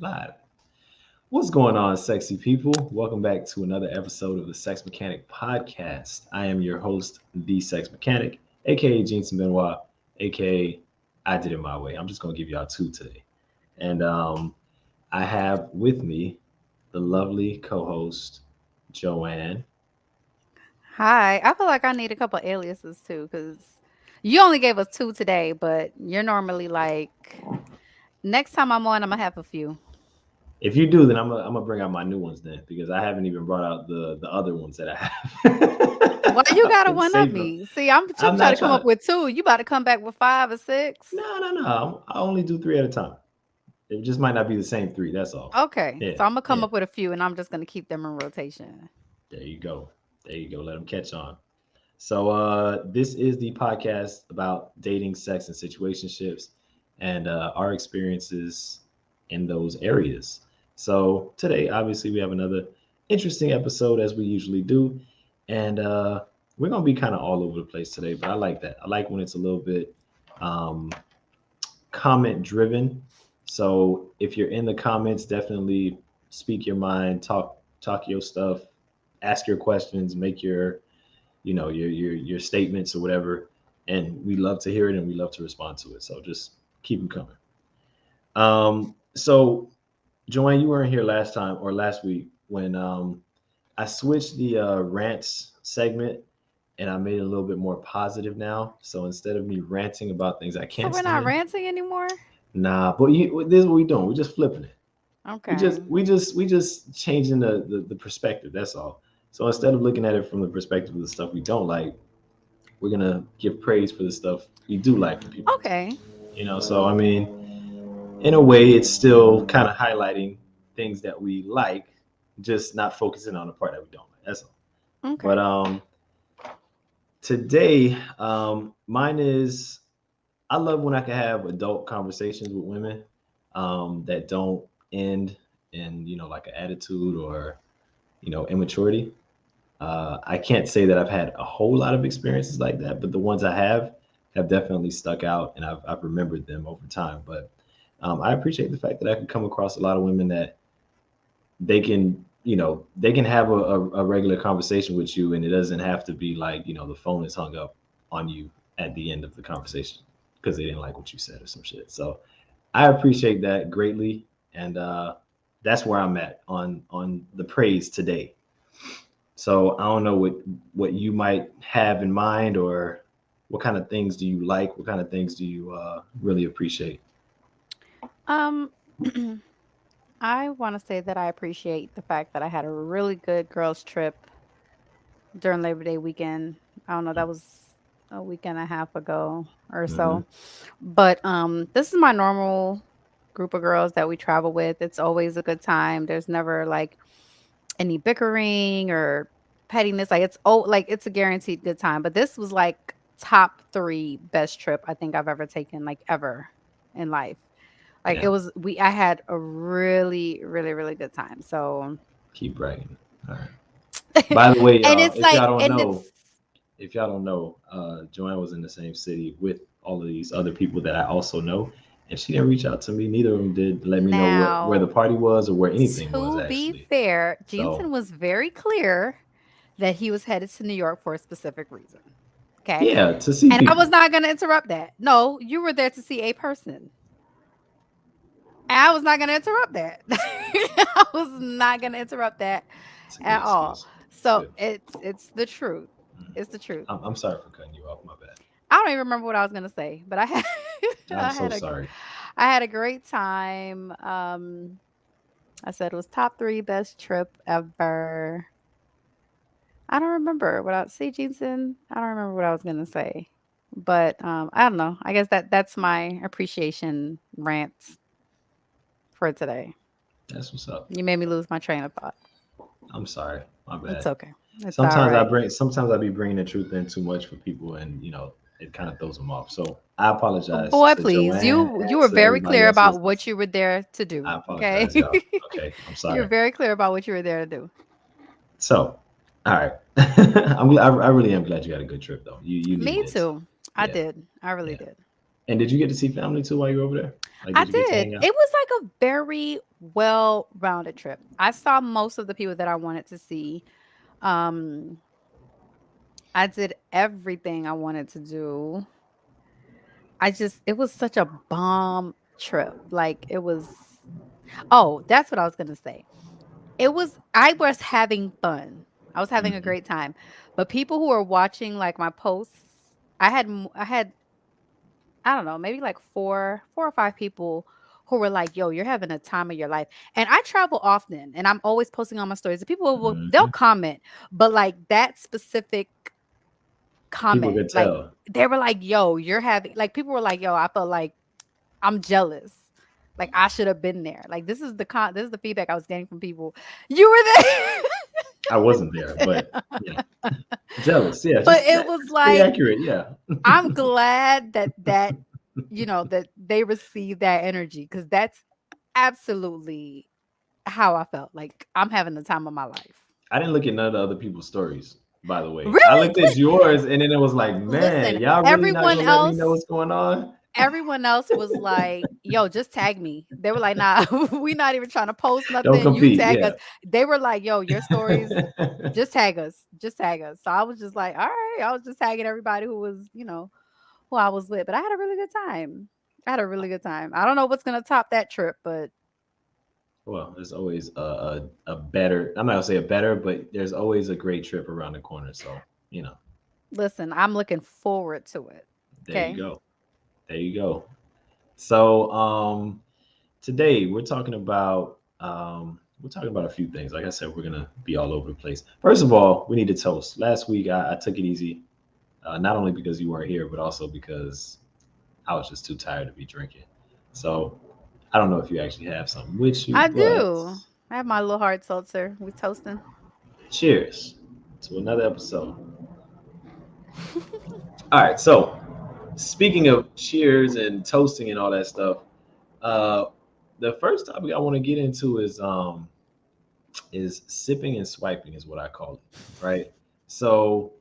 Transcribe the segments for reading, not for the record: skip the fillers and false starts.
Live. What's going on, sexy people? Welcome back to another episode of the Sex Mechanic Podcast. I am your host, the Sex Mechanic, aka Jensen Benoit, aka I Did It My Way. I'm just gonna give y'all two today, and I have with me the lovely co-host Joanne. Hi, I feel like I need a couple aliases too, because you only gave us two today, but you're normally like, next time I'm on, I'm gonna have a few. If you do, then I'm gonna bring out my new ones then, because I haven't even brought out the other ones that I have. Why you I've gotta been one up saving them. me? See, I'm I'm trying not to come trying up to. with two. You about to come back with five or six? No. I only do three at a time. It just might not be the same three. That's all. Okay, Yeah, so I'm gonna come yeah. up with a few, and I'm just gonna keep them in rotation. There you go. There you go. Let them catch on. So, this is the podcast about dating, sex, and situationships, and our experiences in those areas. So today, obviously, we have another interesting episode as we usually do, and we're gonna be kind of all over the place today. But I like that. I like when it's a little bit um, comment driven. So if you're in the comments, definitely speak your mind, talk your stuff, ask your questions, make your your statements or whatever. And we love to hear it and we love to respond to it. So just keep them coming. So Joanne, you weren't here last time or last week when I switched the rants segment and I made it a little bit more positive now. So instead of me ranting about things I So can't we're not stand, ranting anymore. nah, but this is what we doing. We're just flipping it. We Okay. just we just we just changing the perspective. That's all. So instead of looking at it from the perspective of the stuff we don't like, we're gonna give praise for the stuff we do like for people. Okay. So I mean, in a way, it's still kind of highlighting things that we like, just not focusing on the part that we don't like. That's all. But Okay. today, mine is I love when I can have adult conversations with women that don't end in like an attitude or immaturity. I can't say that I've had a whole lot of experiences like that, but the ones I have definitely stuck out, and I've remembered them over time. But I appreciate the fact that I can come across a lot of women that they can have a regular conversation with you, and it doesn't have to be like the phone is hung up on you at the end of the conversation because they didn't like what you said or some shit. So I appreciate that greatly, and that's where I'm at on the praise today. So I don't know what you might have in mind, or what kind of things do you like? What kind of things do you really appreciate? Um, I want to say that I appreciate the fact that I had a really good girls' trip during Labor Day weekend. I don't know, that was a week and a half ago or Mm-hmm. so. But this is my normal group of girls that we travel with. It's always a good time. There's never like any bickering or pettiness. Like it's a guaranteed good time. But this was like top 3 best trip I think I've ever taken, like ever in life. Like it Damn, was we I had a really, really, really good time. So keep bragging. All right. By the way, and y'all, it's like and it's if y'all don't know, Joanne was in the same city with all of these other people that I also know, and she didn't reach out to me. Neither of them did let me know where the now. party was or where anything was To be actually. fair, So Jensen was very clear that he was headed to New York for a specific reason. Okay. yeah, to see And I people. was not going to interrupt that. No, you were there to see a person. And I was not going to interrupt that. I was not going to interrupt that It's a good at all. excuse. It's So good. it's the truth. Mhm. It's the truth. I'm sorry for cutting you off. My bad. I don't even remember what I was going to say, but I had I'm I so had a sorry. I had a great time. I said it was top 3 best trip ever. I don't remember what I see, Jensen. I don't remember what I was gonna say, but I don't know. I guess that's my appreciation rant for today. That's what's up. You made me lose my train of thought. I'm sorry. My It's bad. okay. It's all right. Sometimes I be bringing the truth in too much for people, and it kind of throws them off. So I apologize Boy, to please. Joanne You and were to very everybody clear else about listening. what you were there to do. I Okay. apologize, y'all. Okay, I'm You're sorry. very clear about what you were there to do. So, all right. I really am glad you had a good trip though. You Me needed it. too. I Yeah, did. I really yeah. did. And did you get to see family too while you were over there? Like, I did you get to did. hang out? It was like a very well-rounded trip. I saw most of the people that I wanted to see. Um, I did everything I wanted to do. It was such a bomb trip. Like it was oh, that's what I was gonna say. I was having fun. I was having a Hmm. great time. But people who were watching like my posts, I had I don't know, maybe like four or five people who were like, "Yo, you're having a time of your life." And I travel often, and I'm always posting on my stories. And people will they'll Hmm. comment, but like that specific People comment, could like tell. they were like, "Yo, you're having," like people were like, "Yo, I felt like I'm jealous. Like I should have been there." Like this is the feedback I was getting from people. You were there. I wasn't there, but yeah, jealous. Yeah, But just it was that's pretty like, accurate. Yeah. I'm glad that they received that energy because that's absolutely how I felt. Like I'm having the time of my life. I didn't look at none of the other people's stories, by the way. I Really? looked at yours, and then it was like, man, Listen, y'all really not gonna let me know what's going on? everyone else was like, "Yo, just tag me." They were like, "Nah, we not even trying to post Don't nothing. You compete. tag Yeah. us." They were like, "Yo, your stories, just tag us, just tag us." So I was just like, "All right." I was just tagging everybody who was, who I was with, but I had a really good time. I had a really good time. I don't know what's gonna top that trip, but Well, there's always a better. I'm not gonna say a better, but there's always a great trip around the corner. So listen, I'm looking forward to it. there you Okay. go. There you go. So today we're talking about a few things. Like I said, we're gonna be all over the place. First of all, we need to toast. Last week I took it easy, not only because you weren't here, but also because I was just too tired to be drinking. So I don't know if you actually have something with you, I but do. I have my little hard seltzer. We toasting. cheers to another episode. All right, so speaking of cheers and toasting and all that stuff, uh, the first topic I want to get into is sipping and swiping is what I call it, right? So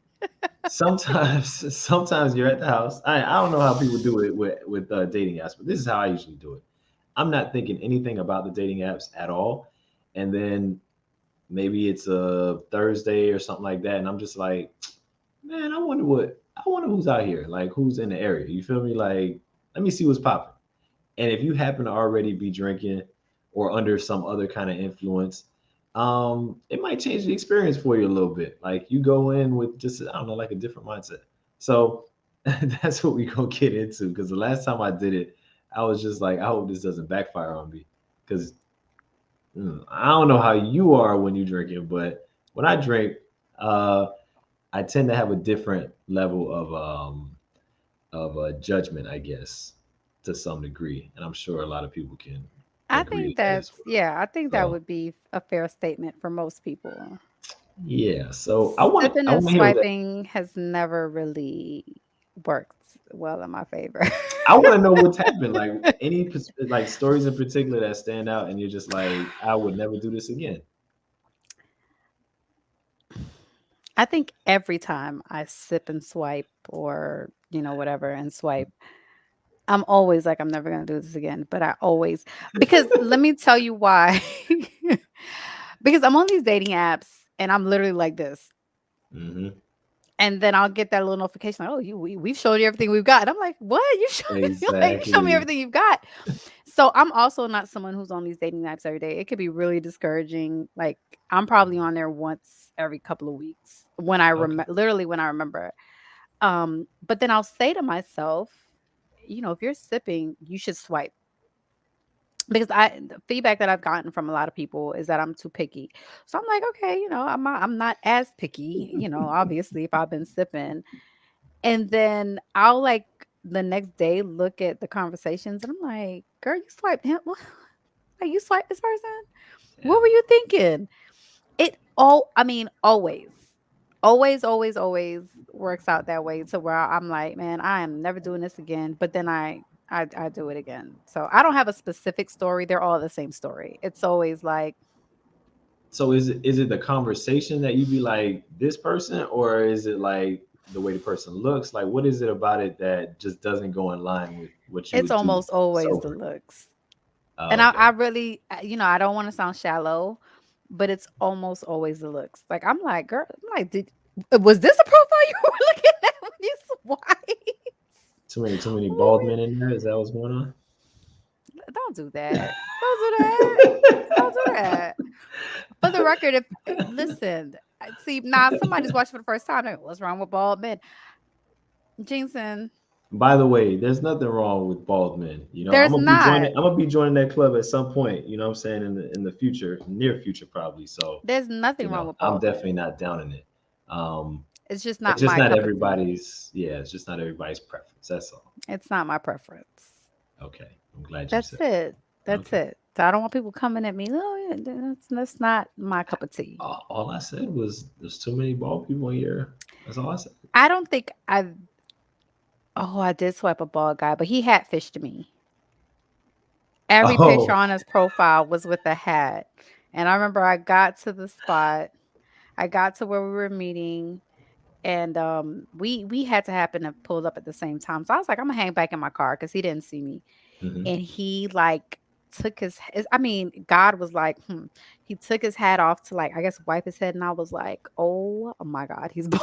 sometimes sometimes you're at the house. I don't know how people do it with dating apps, but this is how I usually do it. I'm not thinking anything about the dating apps at all, and then maybe it's a Thursday or something like that, and I'm just like, man, I wonder who's out here, like who's in the area. You feel me? Like, let me see what's popping. And if you happen to already be drinking or under some other kind of influence, it might change the experience for you a little bit. Like you go in with just I don't know, like a different mindset. So that's what we gonna get into. Because the last time I did it, I was just like, I hope this doesn't backfire on me. Because I don't know how you are when you drinking, but when I drink, uh, I tend to have a different level of judgment, I guess, to some degree, and I'm sure a lot of people can I agree think to that as well. I think that So would be a fair statement for most people. yeah, so Sipping I and want to hear what that. swiping has never really worked well in my favor. I want to know what's happened. Like like stories in particular that stand out, and you're just like, I would never do this again. I think every time I sip and swipe or, whatever and swipe, I'm always like, I'm never going to do this again. But I always, because let me tell you why. Because I'm on these dating apps and I'm literally like this. Hmm. And then I'll get that little notification like, "Oh, we've showed you everything we've got." And I'm like, "What? You show like show me Exactly. everything you've got." So I'm also not someone who's on these dating apps every day. It could be really discouraging. Like I'm probably on there once every couple of weeks when I Okay. literally when I remember. But then I'll say to myself, if you're sipping, you should swipe because the feedback that I've gotten from a lot of people is that I'm too picky. So I'm like, okay, I'm not as picky, obviously if I've been sipping. And then I'll like the next day look at the conversations and I'm like, girl, you swiped him. Like you swiped this person? What Yeah. were you thinking? I mean, always. Always, always, always works out that way to where I'm like, man, I am never doing this again. But then I do it again. So I don't have a specific story. They're all the same story. It's always like, So is it the conversation that you be like this person, or is it like the way the person looks? Like, what is it about it that just doesn't go in line with what you It's would do almost always the sober? looks. Oh, And okay. I really, I don't want to sound shallow, but it's almost always the looks. Like I'm like, girl, I'm like, was this a profile you were looking at when you swipe? Too many bald Who men in there. Is that what's going on? Don't do that. Don't do that. Don't do that. For the record, if listen, see now somebody's watching for the first time. Like, what's wrong with bald men? Jason, By the way, there's nothing wrong with bald men. I'm there's gonna be joining. not. I'm gonna be joining that club at some point. You know what I'm saying, in the future, near future probably. So, There's nothing wrong with I'm bald definitely men. not down in it. Um, It's just it's not just my not cup of tea. everybody's. Yeah, it's just not everybody's preference. That's all. It's not my preference. Okay, I'm glad you That's said it. that. That's Okay. it. So I don't want people coming at me. Oh, yeah, that's not my cup of tea. All I said was there's too many bald people in here. That's all I said. I don't think I. Oh, I did swipe a bald guy, but he hat fished me. Every picture Oh. on his profile was with a hat, and I remember I got to the spot. I got to where we were meeting, and we had to happen to pull up at the same time. So I was like, I'm gonna hang back in my car because he didn't see me, Hmm. and he like took I mean, God was like, he took his hat off to like I guess wipe his head, and I was like, oh my God, he's bald.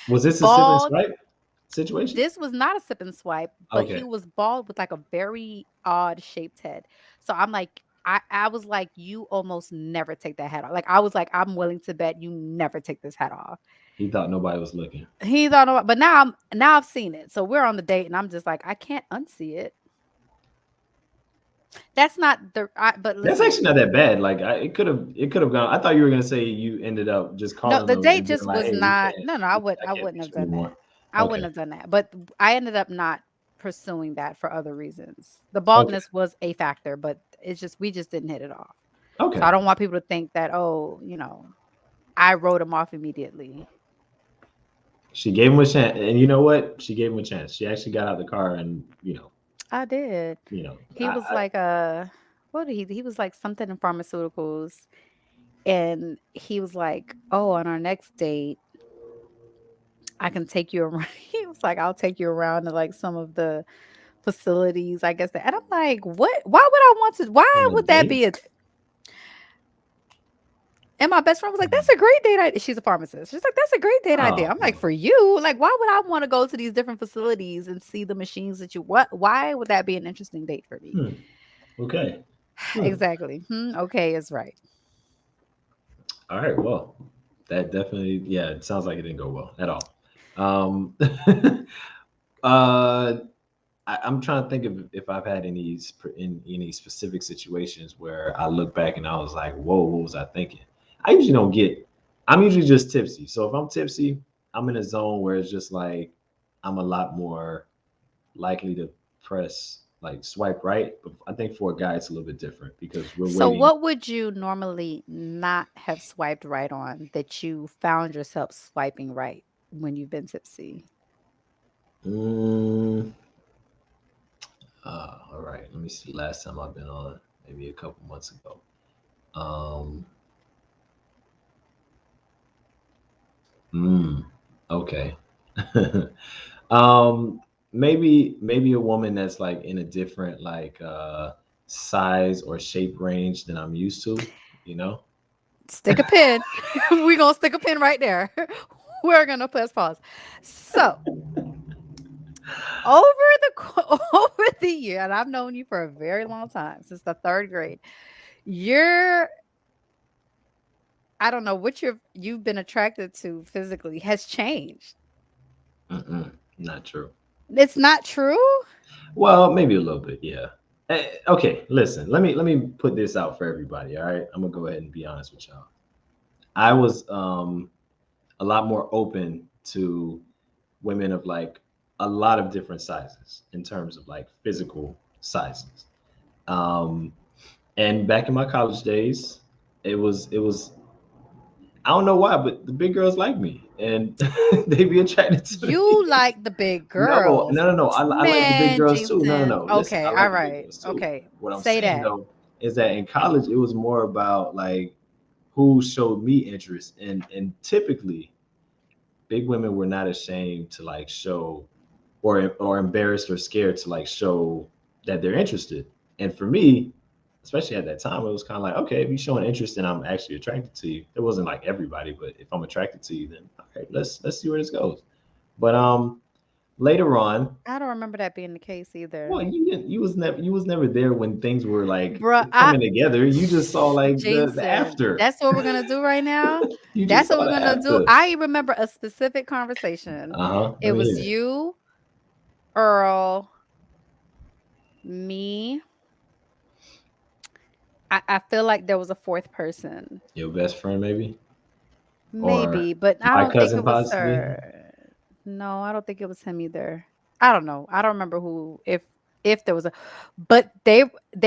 Was this a sip and Bald. swipe situation? This was not a sip and swipe, but he Okay. was bald with like a very odd shaped head. So I'm like, I was like, you almost never take that hat off. Like I was like, I'm willing to bet you never take this hat off. He thought nobody was looking. He thought, but now I've seen it. So we're on the date, and I'm just like, I can't unsee it. That's not the. But That's listen, actually not that bad. Like it could have gone. I thought you were gonna say you ended up just no, calling the them date and being just like, was "Hey, we not. can't. No, We, I I can't wouldn't fix have you done anymore." that. I wouldn't Okay. have done that. But I ended up not pursuing that for other reasons. The Okay. baldness was a factor, but it's just we just didn't hit it off. So I Okay. don't want people to think that I wrote him off immediately. She gave him a chance, and you know what? She gave him a chance. She actually got out of the car, and I did. you know, He was like what did he was like something in pharmaceuticals, and he was like, "Oh, on our next date, I can take you around." He was like, "I'll take you around to like some of the facilities, I guess." And I'm like, "What? Why would I want to? Why on a would that date. be a?" And my best friend was like, "That's a great date idea." She's a pharmacist. She's like, "That's a great date idea." Oh, I'm like, "For you? Like, why would I want to go to these different facilities and see the machines that you what? Why would that be an interesting date for me?" hmm. Okay. Hmm. Exactly. Okay, is right. All right. Well, that definitely, yeah, it sounds like it didn't go well at all. Um, uh, I'm trying to think of if I've had in any specific situations where I look back and I was like, "Whoa, what was I thinking?" I usually don't get. I'm usually just tipsy. So if I'm tipsy, I'm in a zone where it's just like I'm a lot more likely to press like swipe right. But I think for a guy, it's a little bit different because we're So, waiting. what would you normally not have swiped right on that you found yourself swiping right when you've been tipsy? Mm, all right. Let me see. Last time I've been on, maybe a couple months ago. Um, mm, okay. um, maybe a woman that's like in a different like size or shape range than I'm used to. You know. Stick a pin. We're gonna stick a pin right there. We're gonna press pause. So, over over the year, and I've known you for a very long time, since the third grade, you're I don't know what you've been attracted to physically has changed. Mm-mm, not true. It's not true? Well, maybe a little bit, yeah. Okay, listen. Let me put this out for everybody. All right, I'm gonna go ahead and be honest with y'all. I was a lot more open to women of like a lot of different sizes in terms of like physical sizes. Um, and back in my college days, it was I don't know why, but the big girls like me and they be attracted to me. You like the big No, girls. no, no, no. I like the big Man, girls too. No, no, Jason. no. Listen, I Okay, all like the big right. girls too. Okay. What I'm Say saying that. though is that in college it was more about like who showed me interest, and typically big women were not ashamed to like show or embarrassed or scared to like show that they're interested. And for me, especially at that time, it was kind of like, okay, if you're showing interest and I'm actually attracted to you, it wasn't like everybody, but if I'm attracted to you, then okay, let's see where this goes. But later on, I don't remember that being the case well, either. you was never there when things were like Bruh, coming together. You just saw like the Jason, after. that's what we're gonna do right now. You just That's what saw we're the gonna do. after. I remember a specific conversation. Uh-huh. It Let me was hear it. you, Earl, me. I feel like there was a fourth person. Your best friend, maybe, or Maybe, but I my don't think cousin, it was possibly. her. No, I don't think it was him either. I don't know. I don't remember who if there was a but they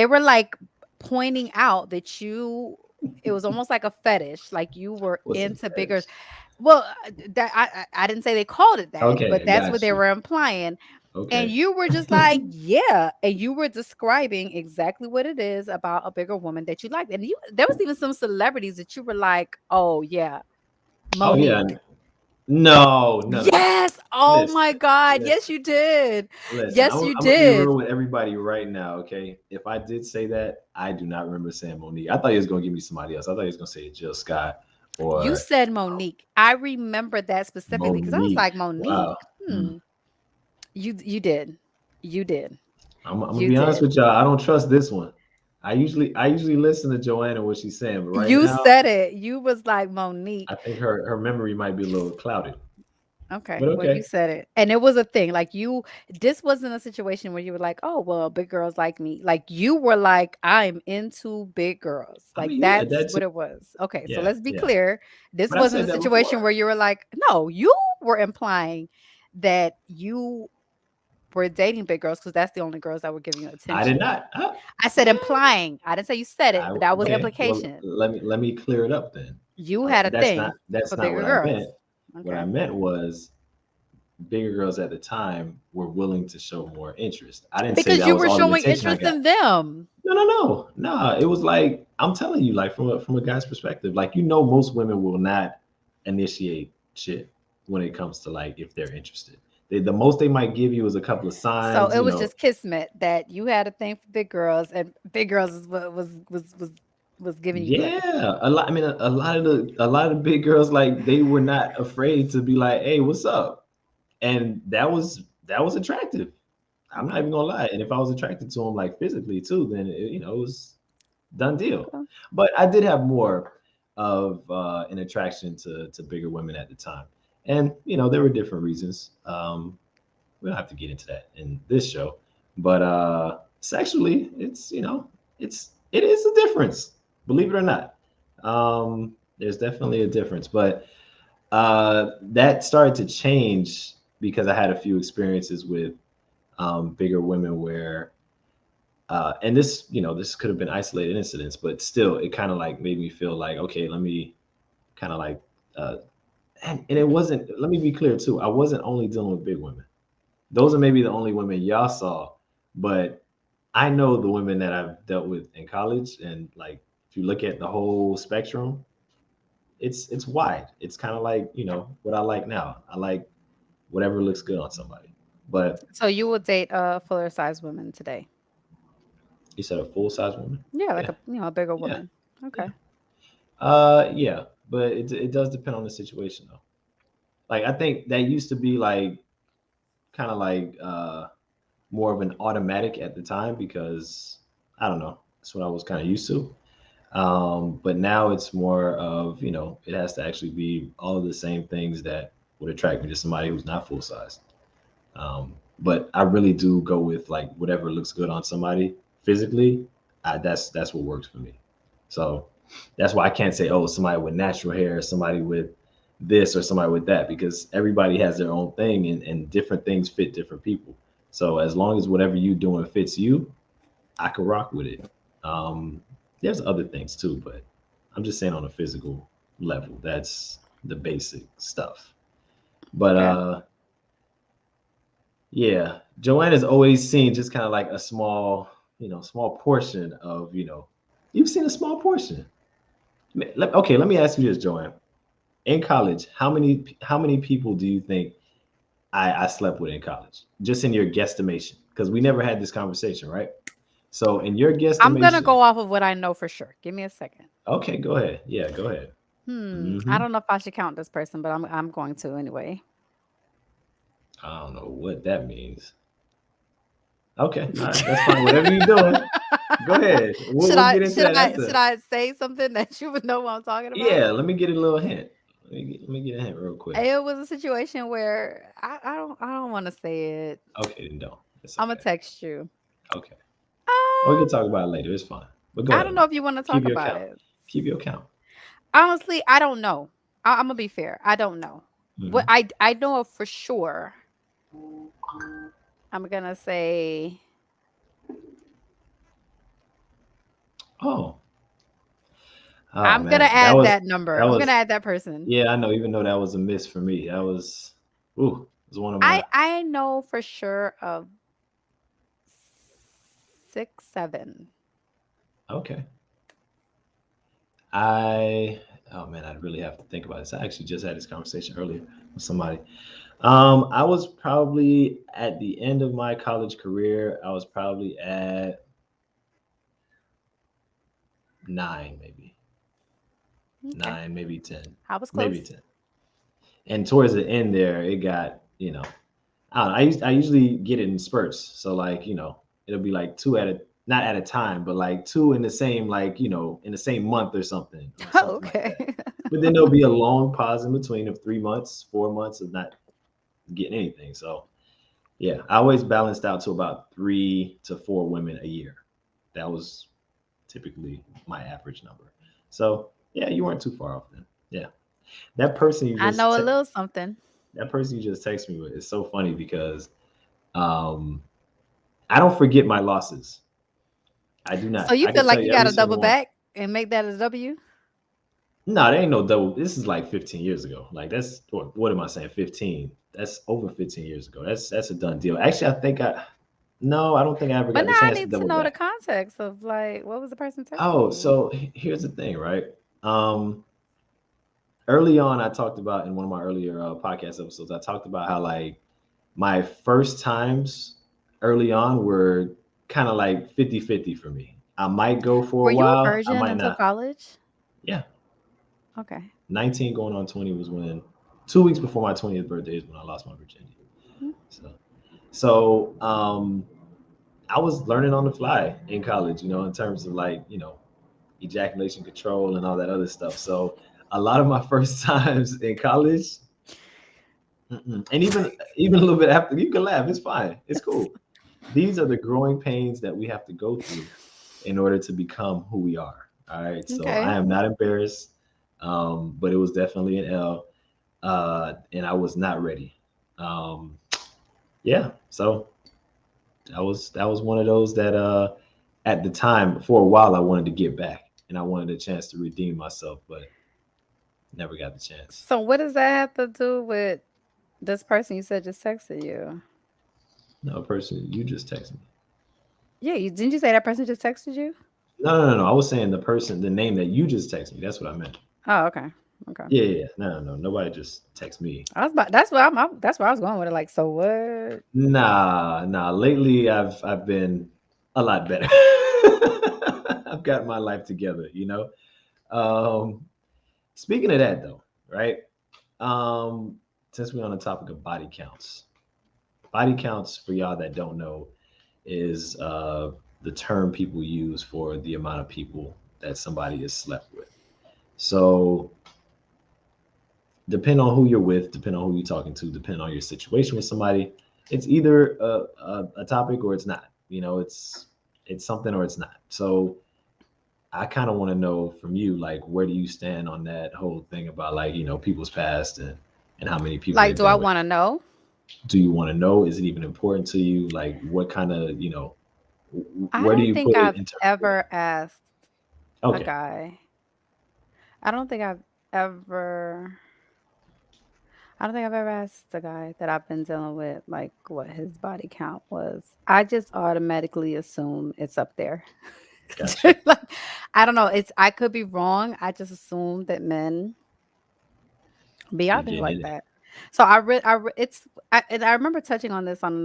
were like pointing out that you it was almost like a fetish, like you were What's a into bigger. fetish? Well, that I didn't say they called it that, Okay, but I that's what got they you. were implying. And Okay. you were just like, yeah, and you were describing exactly what it is about a bigger woman that you liked. And you there was even some celebrities that you were like, "Oh, yeah, Oh yeah. Monique." No, no. Yes. Oh Listen, my God. Yes, listen, you did. listen. Yes, you I'm gonna be did. real with everybody right now, okay? If I did say that, I do not remember saying Monique. I thought he was gonna give me somebody else. I thought he was gonna say Jill Scott You or said Monique. I remember that specifically because I was Monique. like, Wow. Monique. Hmm. You did. You did. I'm gonna You be honest did. with y'all. I don't trust this one. I usually listen to Joanna what she's saying, but right You now said it. You was like I Monique. think her memory might be a little clouded. Okay, But well, you okay. said it. And it was a thing. Like this wasn't a situation where you were like, oh, well, big girls like me. Like you were like, I'm into big girls. I Like mean, yeah, that's that's what it was. Okay, so yeah, let's be yeah. clear. This But I wasn't said a that situation where before. you were like, no, you were implying that you were dating big girls because that's the only girls that were giving you I did attention. not. I said implying. I didn't say you said it, but that was the Okay. Well, implication. let me clear it up then. You had a thing That's for not bigger what I girls. meant. What I Okay. meant was bigger girls at the time were willing to show more interest. I didn't say Because that you was were all the showing attention I interest got. in them. No, no, no, no. It was like I'm telling you, like from a guy's perspective, like most women will not initiate shit when it comes to like if they're interested. The most they might give you is a couple of So signs, it was just kismet that you had a thing for big girls, and big girls is what was giving you play. Yeah, a lot. I mean, a lot of big girls like they were not afraid to be like, "Hey, what's up?" And that was attractive. I'm not Okay. even gonna lie. And if I was attracted to him like physically too, then it was done deal. Okay. But I did have more of an attraction to bigger women at the time, and there were different reasons. We don't have to get into that in this show, but sexually, it is a difference, believe it or not. There's definitely a difference, but that started to change because I had a few experiences with bigger women where and this could have been isolated incidents, but still it kind of like made me feel like, okay, let me kind of like uh and it wasn't, let me be clear too, I wasn't only dealing with big women. Those are maybe the only women y'all saw, but I know the women that I've dealt with in college, and like if you look at the whole spectrum, it's wide. It's kind of like what I like now. I like whatever looks good on somebody. But So you would date a fuller size woman today? you said a full size woman? Yeah, like Yeah, a bigger yeah, woman. yeah. Okay. Yeah, but it does depend on the situation though. Like I think that used to be like kind of like more of an automatic at the time because I don't know, that's what I was kind of used to. But now it's more of, it has to actually be all of the same things that would attract me to somebody who's not full size. But I really do go with like whatever looks good on somebody physically. That's what works for me. So that's why I can't say, oh, somebody with natural hair, somebody with this or somebody with that, because everybody has their own thing, and different things fit different people. So as long as whatever you doing fits you, I could rock with it. Um, there's other things too, but I'm just saying on a physical level, that's the basic stuff. But Okay. yeah, Joanna's always seen just kind of like a small, small portion of, you've seen a small portion. Okay, let me ask you this, Joanne. in college, how many people do you think I slept with in college? Just in your guesstimation, because we never had this conversation, right? So in your I'm gonna guesstimation, go off of what I know for sure. Give me a second. okay, go ahead. Yeah, go ahead. I Hmm. don't know if I should count this person, but I'm going to anyway. I don't know what that means. Okay, all right, that's fine. Whatever you're doing, go ahead. We'll get into that Should after. I say something that you would know what I'm talking about? Yeah, let me get a little hint. Let me get a hint real quick. It was a situation where I don't want to say it. Okay, then don't. It's I'm gonna okay. text you. Okay. We can Um, talk about it later. It's fine. But go I ahead. don't know if you want to Keep talk your about count. it. Keep your count. Honestly, I don't know. I'm gonna be fair. I don't know. What Hmm. I know for sure. I'm gonna say Oh, oh I'm gonna man, that add was that number. that I'm gonna was add that person. yeah. I know. Even though that was a miss for me, that was ooh, it was one of my I know for sure of 6, 7. okay. I oh man, I'd really have to think about this. I actually just had this conversation earlier with somebody. I was probably at the end of my college career. I was probably at 9, maybe Okay, 9, maybe 10, I was maybe close. 10. And towards the end there, it got I don't know. I usually get it in spurts. So like it'll be like two at a not at a time, but like two in the same in the same month or Oh, something like okay. that. But then there'll be a long pause in between of 3 months, 4 months of not getting anything. So yeah, I always balanced out to about 3 to 4 women a year. That was typically my average number. So yeah, you weren't too far off then. Yeah, that person you I just know a te- little something. that person you just text me with is so funny because um, I don't forget my losses. I do So not. you I can feel tell like you you got every to double single one. back and make that a W? No, there ain't no double. This is like 15 years ago. Like that's what am I saying? 15. That's over 15 years ago. That's a done deal. Actually, I think I no, I don't think I ever But got the now I chance to need to double know the back. context of like what was the person Oh, texting you? so here's the thing, right? Um, Early on, I talked about in one of my earlier podcast episodes, I talked about how like my first times early on were kind of like 50-50 for me. I might go for Were a you a while, I virgin might until not. college? Yeah, Okay. 19 going on 20 was when 2 weeks before my 20th birthday is when I lost my virginity. Mm. So I was learning on the fly in college, in terms of like, ejaculation control and all that other stuff. So a lot of my first times in college, and even a little bit after, you can laugh. It's fine. It's cool. These are the growing pains that we have to go through in order to become who we are. All right. So I Okay. am not embarrassed, but it was definitely an L, and I was not ready. Um, yeah. So that was one of those that at the time for a while I wanted to get back and I wanted a chance to redeem myself, but never got the chance. So what does that have to do with this person you said just texted you? No, person, you just texted me. Yeah, you didn't you say that person just texted you? No, no, no, no. I was saying the person, the name that you just texted me. That's what I meant. Oh, okay. Okay. Yeah, yeah, yeah. No, no, no. Nobody just text me. That's what that's where I was going with it. Like, so what? Nah, nah. Lately, I've been a lot better. I've got my life together. Um, Speaking of that, though, right? Um, since we're on the topic of body counts for y'all that don't know is the term people use for the amount of people that somebody has slept with. So depending on who you're with, depending on who you're talking to, depending on your situation with somebody, it's either a topic or it's not. It's something or it's not. So I kind of want to know from you, like, where do you stand on that whole thing about like people's past and how many people Like, they've do I been with? want to know? Do you want to know? Is it even important to you? Like, what kind of I where do don't you think put it I've in terms of ever asked a okay, guy. I don't think I've ever I don't think I've ever asked a guy that I've been dealing with like what his body count was. I just automatically assume it's up there. got you. Like, I don't know. I could be wrong. I just assume that men Be You're out there getting like it. that. So I remember touching on this on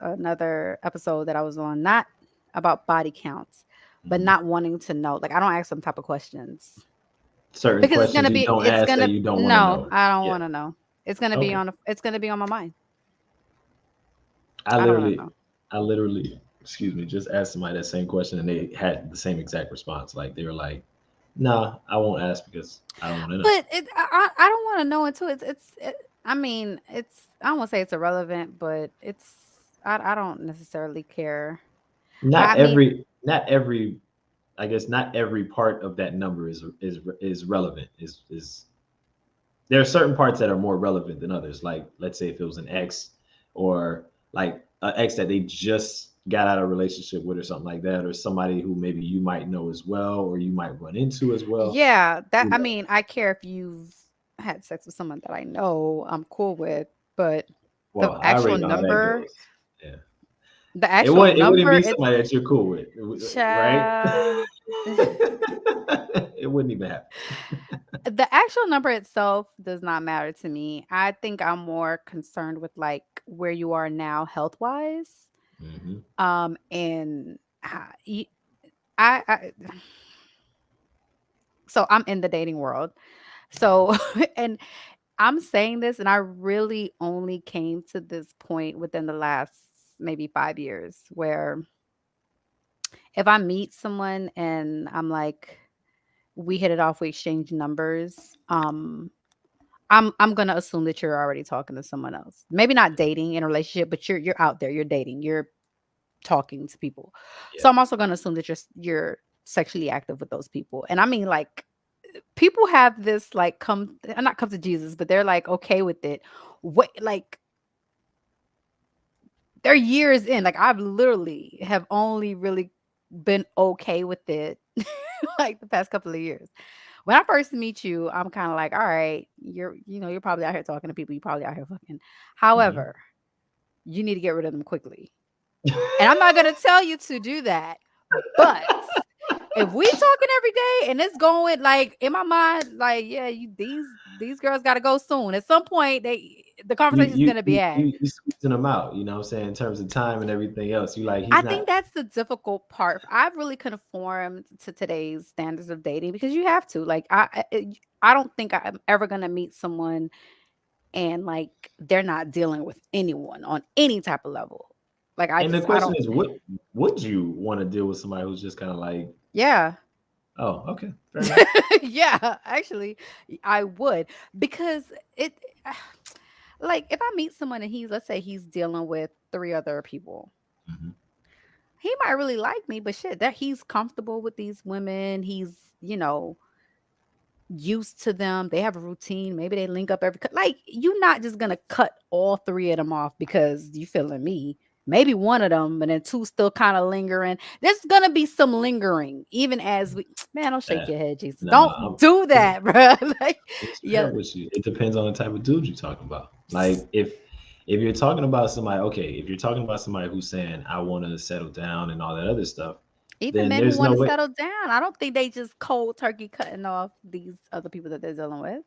another episode that I was on, not about body counts, but Mhm. not wanting to know. Like I don't ask them type of questions Certain because questions you don't it's ask that gonna you don't want to no, know. I don't Yeah. want to know. Okay. It's gonna be on my mind. I I don't want to literally, know. I literally, excuse me, just asked somebody that same question and they had the same exact response. Like they were like, "Nah, I won't ask because I don't want to know." But I don't want to know until I mean, I don't want to say it's irrelevant, but I don't necessarily care. Not I mean, every, not every. I guess not every part of that number is relevant. Is there are certain parts that are more relevant than others. Like let's say if it was an ex or like an ex that they just got out of a relationship with or something like that, or somebody who maybe you might know as well or you might run into as well. yeah, that You I know, mean, I care if you've had sex with someone that I know I'm cool with, but the well, I actual already know how that number, goes. Yeah. the It actual would it wouldn't number, be it's somebody that you're cool with, right? cha It wouldn't even happen. the actual number itself does not matter to me. I think I'm more concerned with like where you are now health wise. Hmm. And I so I'm in the dating world. So and I'm saying this and I really only came to this point within the last maybe 5 years where if I meet someone and I'm like we hit it off, we exchange numbers, I'm gonna assume that you're already talking to someone else. Maybe not dating in a relationship, but you're out there, you're dating, you're talking to people. Yeah. So I'm also gonna assume that you're sexually active with those people. And I mean like people have this like not come to Jesus, but they're like okay with it. What like they're years in. Like I've literally have only really been okay with it like the past couple of years. When I first meet you, I'm kind of like, all right, you're probably out here talking to people, you probably out here fucking. Hmm. However, you need to get rid of them quickly. And I'm not gonna tell you to do that, but if we talking every day and it's going like in my mind, like yeah, these girls got to go soon. At some point, the you conversation is you gonna be you had. you squeezing them out. You know what I'm saying in terms of time and everything else. You like I he's think not. that's the difficult part. I've really conformed to today's standards of dating because you have to. Like I don't think I'm ever gonna meet someone and like they're not dealing with anyone on any type of level. Like And the I question don't. is, would you want to deal with somebody who's just kind of like, Yeah. oh, okay, fair enough. Yeah, actually, I would because it like if I meet someone and let's say he's dealing with three other people, Hmm. he might really like me, but shit, that he's comfortable with these women. He's, used to them. They have a routine. Maybe they link up like you're not just gonna cut all three of them off because you feeling me. Maybe one of them, but then two still kind of lingering. There's gonna be some lingering, even as we. Man, don't shake Uh, your head, Jesus. no, Don't do that, bro. Like, I'm straight yeah. up with you. It depends on the type of dude you're talking about. Like if you're talking about somebody, okay, if you're talking about somebody who's saying I want to settle down and all that other stuff, Even then men who there's no want to way. settle down, I don't think they just cold turkey cutting off these other people that they're dealing with.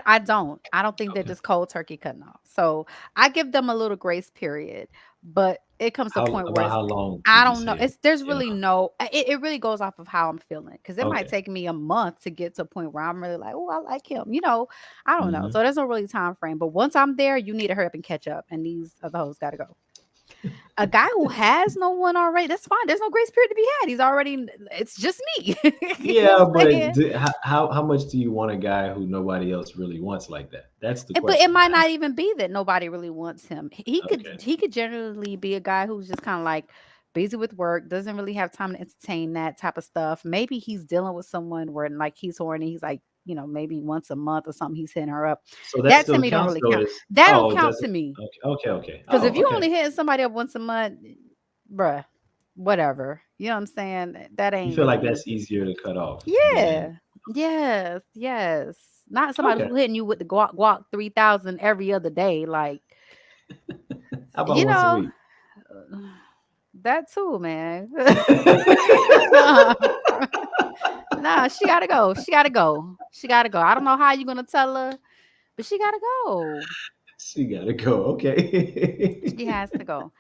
I don't. I don't think they're Okay, just cold turkey cutting off. So I give them a little grace period, but it comes to a how point where about how long I would you don't know. say? There's You know, really no. It really goes off of how I'm feeling because it might okay. take me a month to get to a point where I'm really like, oh, I like him. I don't know. Hmm. So there's no really time frame. But once I'm there, you need to hurry up and catch up, and these other hoes got to go. A guy who has no one already, that's fine. There's no grace period to be had. He's already. It's just me. You know Yeah, what I'm but saying? how much do you want a guy who nobody else really wants like that? That's the But it question. might not even be that nobody really wants him. Okay. He could generally be a guy who's just kind of like busy with work, doesn't really have time to entertain that type of stuff. Maybe he's dealing with someone where like he's horny. He's like, maybe once a month or something he's hitting her up. So that That to still me don't counts really though count. as That don't oh, it count to doesn't me. okay. Because if Oh, you okay. only hitting somebody up once a month, bruh, whatever. You know what I'm saying? That You ain't feel like really. that's easier to cut off than Yeah. Yes. Yes. Not somebody okay. who hitting you with the guac 3,000 every other day. Like, How about you once a know, week? that too, man. Nah, she gotta go. She gotta go. She gotta go. I don't know how you gonna tell her, but she gotta go. She gotta go. She Okay. has to go.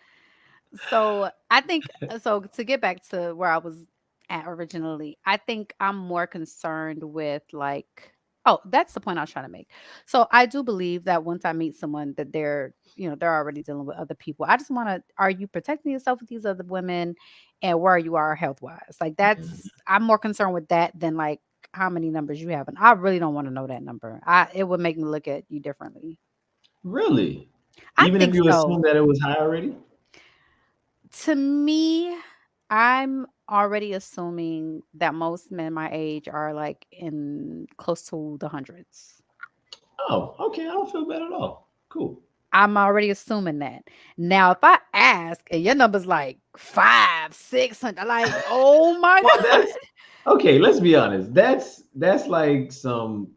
So I think so to get back to where I was at originally, I think I'm more concerned with like oh, that's the point I was trying to make. So I do believe that once I meet someone that they're already dealing with other people. I just want to are you protecting yourself with these other women and where you are health wise? Like Mhm. that's I'm more concerned with that than like how many numbers you have. And I really don't want to know that number. I it would make me look at you differently. Really? I Even if think you so. assume that it was high already? To me, I'm already assuming that most men my age are like in close to the hundreds. Oh, okay. I don't feel bad at all. Cool. I'm already assuming that. Now, if I ask and your number's like five, 600, like, oh my Well, that's God, okay. Let's be honest. That's like some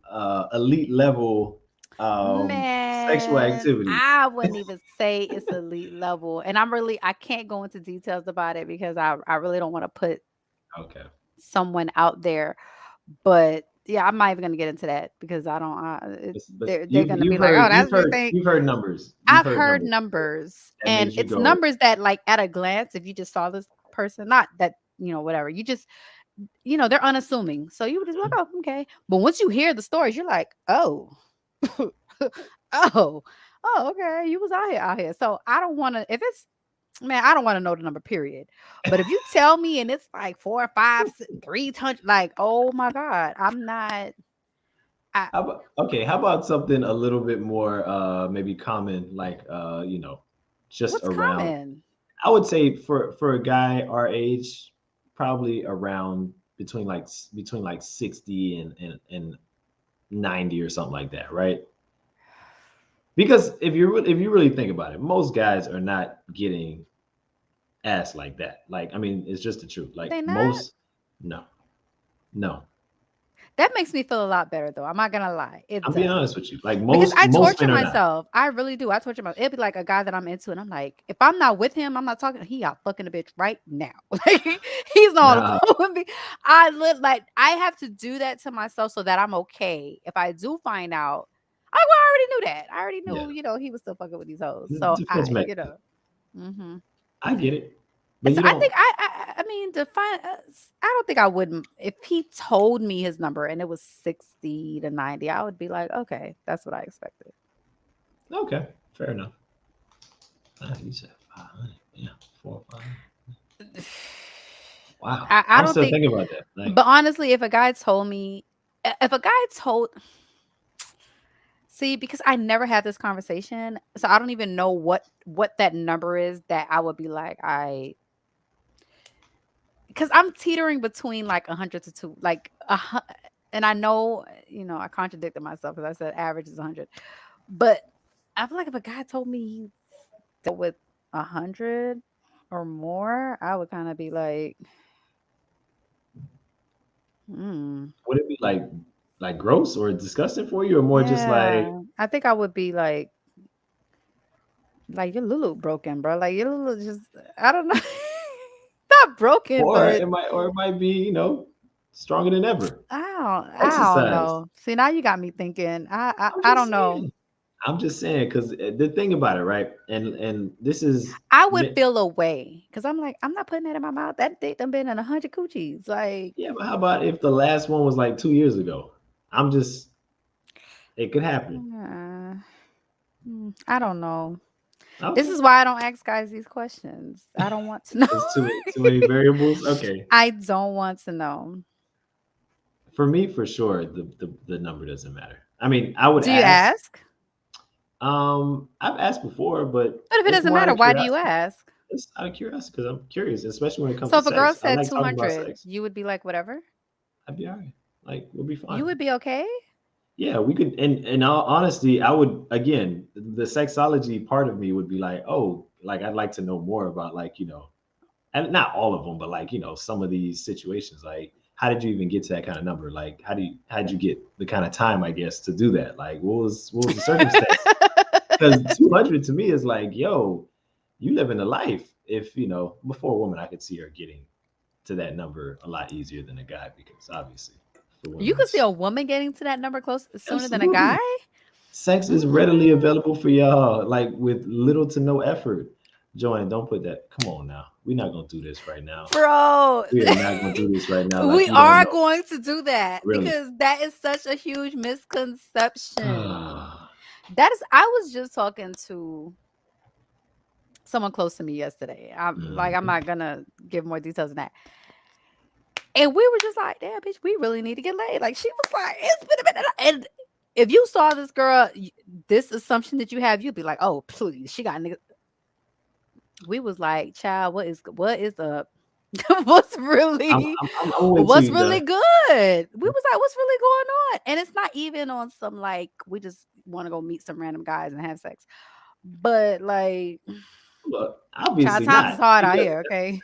elite level sexual man, activity. I wouldn't even say it's elite level. And I can't go into details about it because I really don't want to put Okay. someone out there. But yeah, I'm not even gonna get into that because I don't. But They're gonna be like, oh, that's your thing. you've heard numbers. You've I've heard heard numbers numbers, that and makes you it's go, numbers that, like, at a glance, if you just saw this person, not that whatever, you just they're unassuming, so you would just be like, oh, okay. But once you hear the stories, you're like, oh, oh, oh, okay, you was out here. So I don't want to. If it's man, I don't want to know the number, period. But if you tell me and it's like 4 or 5, 300, like, oh my God, I'm not. I how about okay, how about something a little bit more maybe common, like just what's around common? I would say for a guy our age, probably around between like 60 and 90 or something like that, right? Because if you really think about it, most guys are not getting ass like that. Like, I mean, it's just the truth. Like They not. most, no, no. That makes me feel a lot better though. I'm not gonna lie. It I'm being does. honest with you. Like Because I most torture men are not. myself. I really do. I torture myself. It'd be like a guy that I'm into, and I'm like, if I'm not with him, I'm not talking. He out fucking a bitch right now. Like he's not on the Nah, phone with me. I live like I have to do that to myself so that I'm okay. If I do find out, I already knew that. I already yeah, knew, he was still fucking with these hoes. So defense mechanism. hmm I get it, but So you I don't. think I mean define. I don't think I would if he told me his number and it was 60 to 90. I would be like, okay, that's what I expected. Okay, fair enough. You said 500. Yeah, 4 or 5. Wow, I I'm don't still think, thinking about that. Like, but honestly, if a guy told me, if a guy told, see, because I never had this conversation, so I don't even know what that number is that I would be like, because I'm teetering between like 100 to two, like and I know, I contradicted myself because I said average is 100, but I feel like if a guy told me he dealt with 100 or more, I would kind of be like, hmm. would it be like gross or disgusting for you, or more just like, Yeah, I think I would be like your Lulu broken, bro. Like your Lulu just, I don't know, not broken, but or it might be stronger than ever. I don't Exercise. know. See, now you got me thinking. I'm I just don't know. saying. I'm just saying because the thing about it, right? And this is I would feel away because I'm like, I'm not putting that in my mouth. That dick done been in 100 coochies. Like, yeah, but how about if the last one was like 2 years ago? I'm just it could happen. uh, I don't know. This Okay, is why I don't ask guys these questions. I don't want to know. there's too many variables. Okay, I don't want to know. for me, for sure, the number doesn't matter. I mean, I would Do you ask. ask? I've asked before, but But if it it's doesn't more out matter, of why do you curiosity. ask? It's out of curiosity because I'm curious, especially when it comes So to if a girl sex. I said like talking about 200, sex. you would be like, whatever? I'd be all right. Like we'll be You fine. would be okay? Yeah, we could. And in all honesty, I would again the sexology part of me would be like, oh, like I'd like to know more about and not all of them, but some of these situations. Like, how did you even get to that kind of number? Like, how did you get the kind of time, I guess, to do that? Like, what was the circumstance? Because 200 to me is like, yo, you live in a life. If before a woman, I could see her getting to that number a lot easier than a guy because obviously. for You women. could see a woman getting to that number close sooner than a guy. Absolutely. Sex is readily Mm-mm. available for y'all, like with little to no effort. Joanne, don't put that. Come on now. We're not gonna do this right now. Bro, We are not gonna do this right now. Like we you don't are know. going to do that Really. because that is such a huge misconception. That is, I was just talking to someone close to me yesterday. I'm Mhm. not gonna give more details than that. And we were just like, damn, bitch, we really need to get laid. Like, she was like, it's been a minute. And if you saw this girl, this assumption that you have, you'd be like, oh, please, she got nigga. We was like, child, what is up? what's I'm, really I'm, I'm gonna wait till what's you done. really good? We was like, what's really going on? And it's not even on some like we just want to go meet some random guys and have sex. But like, Look, child, obviously times is not. hard out Because here, okay?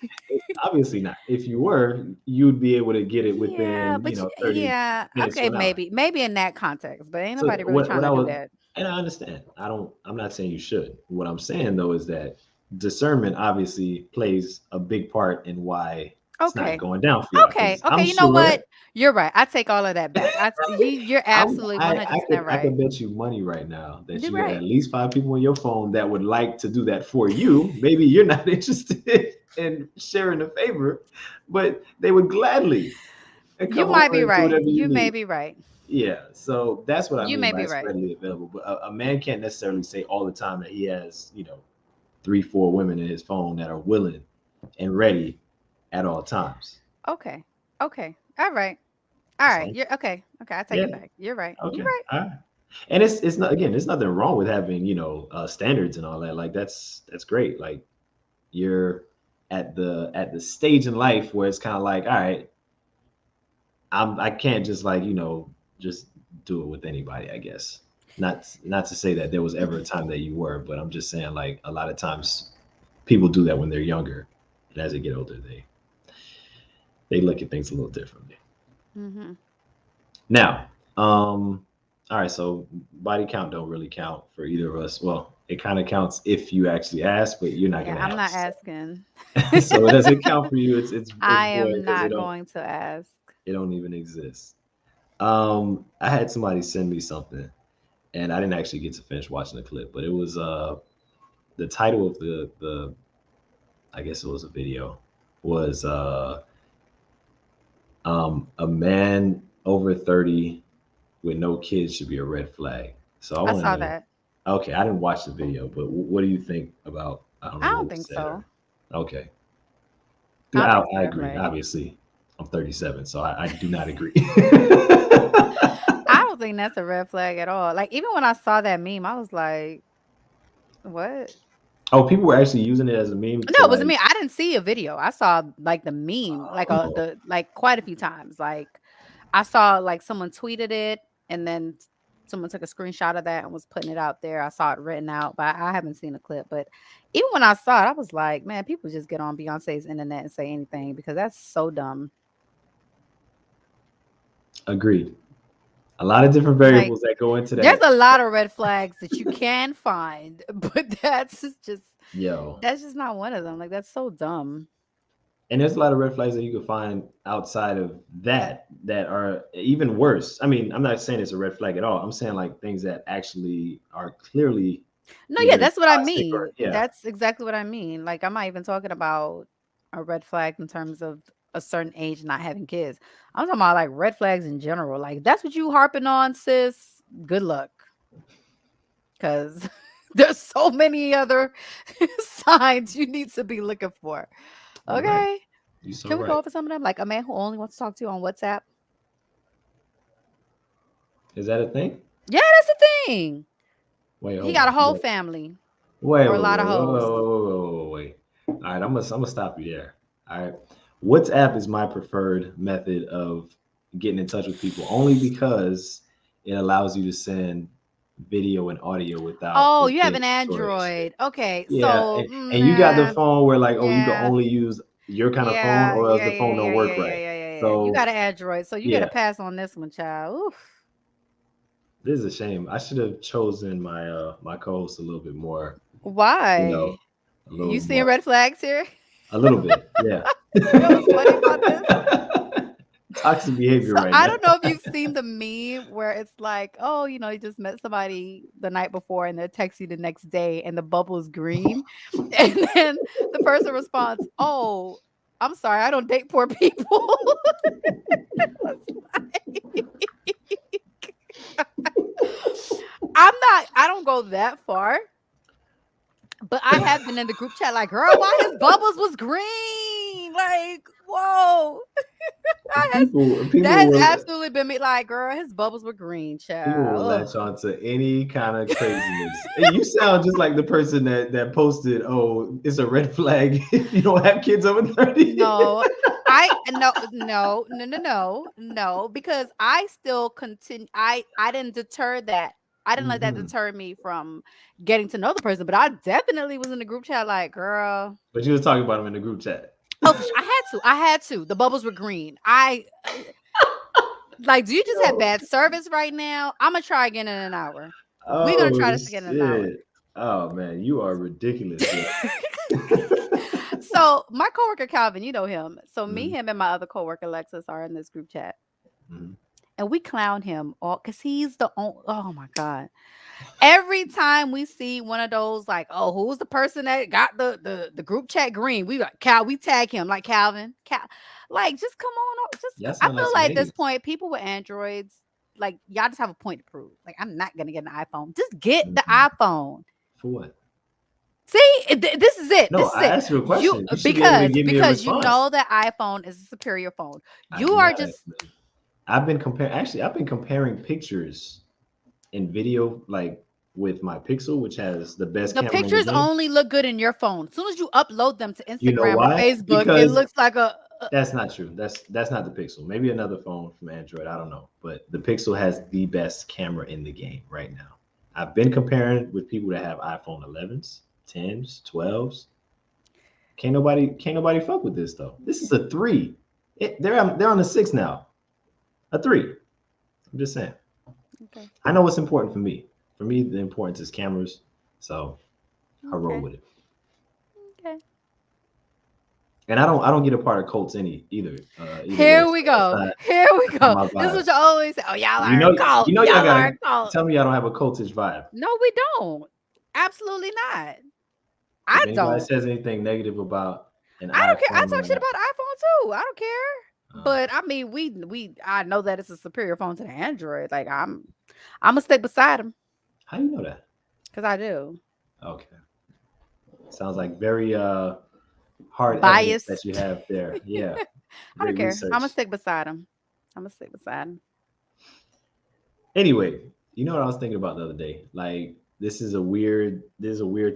obviously not. If you were, you'd be able to get it Yeah, within, but 30 yeah, minutes to okay, an hour. maybe in that context, but ain't So nobody really what trying I to do was, that. and I understand. I'm not saying you should. What I'm saying though is that discernment obviously plays a big part in why it's not Okay. going down for y'all. Okay. Because Okay. I'm You know sure what? You're right. I take all of that back. You're absolutely I 100% could right. bet you money right now that You're you got right. at least 5 people on your phone that would like to do that for you. Maybe you're not interested in sharing the favor, but they would gladly You come might over be and do right. whatever you You may need. be right. Yeah, so that's what I You mean may by be it's right. readily available. But a man can't necessarily say all the time that he has, 3, 4 women in his phone that are willing and ready at all times. Okay. Okay. All right. All That's right. all. You're okay. Okay. I take Yeah. it back. You're right. You're Okay. right. All right. And it's not again. There's nothing wrong with having standards and all that. Like that's great. Like you're at the stage in life where it's kind of like, all right, I can't just like just do it with anybody. I guess not to say that there was ever a time that you were, but I'm just saying like a lot of times people do that when they're younger, and as they get older, they look at things a little differently. Mm-hmm. Now, um, all right, so body count don't really count for either of us. Well, it kind of counts if you actually ask, but you're not Yeah, gonna I'm not ask. asking. So it doesn't count for you. It's I void am because not going to ask. it don't even exist. I had somebody send me something, and I didn't actually get to finish watching the clip, but it was the title of the I guess it was a video was a man over 30 with no kids should be a red flag. So I I want to saw know. that. Okay, I didn't watch the video, but what do you think about I don't I know what don't was think said so. or okay. I Yeah, don't think it's a I red agree. flag. Obviously, I'm 37, so I do not agree. I don't think that's a red flag at all. Like even when I saw that meme, I was like, "What?" Oh, people were actually using it as a meme No, to it wasn't like. me. I didn't see a video. I saw like the meme, like Oh, the like quite a few times. Like I saw like someone tweeted it, and then someone took a screenshot of that and was putting it out there. I saw it written out, but I haven't seen a clip. But even when I saw it, I was like, man, people just get on Beyonce's internet and say anything because that's so dumb. agreed. A lot of different Like variables that go into there's that. a lot of red flags that you can find, but just Yo, that's just not one of them. Like that's so dumb. and there's a lot of red flags that you can find outside of that are even worse. I mean, I'm not saying it's a red flag at all. I'm saying like things that actually are clearly No, yeah, either that's what I toxic or mean. yeah. That's exactly what I mean. Like, I'm not even talking about a red flag in terms of a certain age not having kids. I'm talking about like red flags in general. Like, that's what you harping on, sis. Good luck, because there's so many other signs you need to be looking for. You're right. Okay, You're so can we go right. over some of them? Like a man who only wants to talk to you on WhatsApp. Is that a thing? Yeah, that's the thing. Wait, He hold got a on. whole family Wait, or a wait, lot of wait, wait, wait, hoes. wait, wait, wait, wait, wait. All right, I'm gonna stop you there. All right. WhatsApp is my preferred method of getting in touch with people only because it allows you to send video and audio without Oh, it you have being an recorded and shit. Android. Okay, Yeah, so and you got the nah, phone where like, oh, you can yeah, only use your kind of phone, yeah, or else yeah, the yeah, phone don't yeah, yeah, work yeah, right. yeah, yeah, yeah. You got So an Android, so you got to yeah, pass on this one, child. Oof. this is a shame. I should have chosen my co-host a little bit more, you know, Why? a You little seeing more, red flags here? a little bit, yeah. You know what's funny about this? Toxic behavior So right I now. don't know if you've seen the meme where it's like, oh, you just met somebody the night before and they text you the next day and the bubble's green. And then the person responds, oh, I'm sorry, I don't date poor people. I don't go that far, but I have been in the group chat like, girl, why his bubbles was green? Like, whoa. That People has will absolutely been me. Like, girl, his bubbles were green, people child. will Ugh. latch on to any kind of craziness. And you sound just like the person that posted, "Oh, it's a red flag if you don't have kids over 30." No, I no no no no no no because I still continue. I didn't deter that. I didn't let that Mhm. deter me from getting to know the person. But I definitely was in the group chat like, girl. But you was talking about them in the group chat. Oh, for sure. I had to. I had to. The bubbles were green. I like. Do you just have Yo. bad service right now? I'm gonna try again in an hour. We're gonna Oh try this again in an hour. shit. Oh man, you are ridiculous, yo. So my coworker Calvin, you know him. So me, Mhm, him, and my other coworker Alexis are in this group chat, mhm. and we clown him all because he's the only. Oh my god! Every time we see one of those, like, oh, who's the person that got the group chat green? We like Cal. We tag him like Calvin. Like just come on, just Y'all I sound like feel some like at this haters. point, people with Androids, like y'all just have a point to prove. Like I'm not gonna get an iPhone. Just get the Mhm. iPhone. For what? See, this is it. No, This is I it. asked you a You question. You should be able to give me a because you response. know that iPhone is a superior phone. You I'm are not just asking. I've been comparing. Actually, I've been comparing pictures in video, like with my Pixel, which has the best the camera in the pictures game. only look good in your phone. As soon as you upload them to You know Instagram or why? Facebook, it Because looks like a that's not true. That's not the Pixel. Maybe another phone from Android. I don't know. But the Pixel has the best camera in the game right now. I've been comparing with people that have iPhone 11s, 10s, 12s. Can't nobody fuck with this though. This is a three. They're on the six now. A three. I'm just saying. okay. I know what's important for me. For me, the importance is cameras. So I roll Okay. with it. Okay. And I don't get a part of cults either way. Here So we go. not Here we that's not go. my This is vibe. what you always say. Oh, y'all You are a know, cult. you know, y'all Y'all are a gotta cult. tell me y'all don't have a cultish vibe. No, we don't. Absolutely not. If I anybody don't. says anything negative about an I don't care. I iPhone talk or shit an about iPhone too. I don't care. uh, But I mean, we I know that it's a superior phone to the Android. Like I'm gonna stay beside him how you know that? because I do. Okay, sounds like very hard evidence that Biased. you have there. Yeah, I don't great care. I'm gonna research. stick beside him. I'm gonna stick beside him. Anyway, you know what I was thinking about the other day? Like this is a weird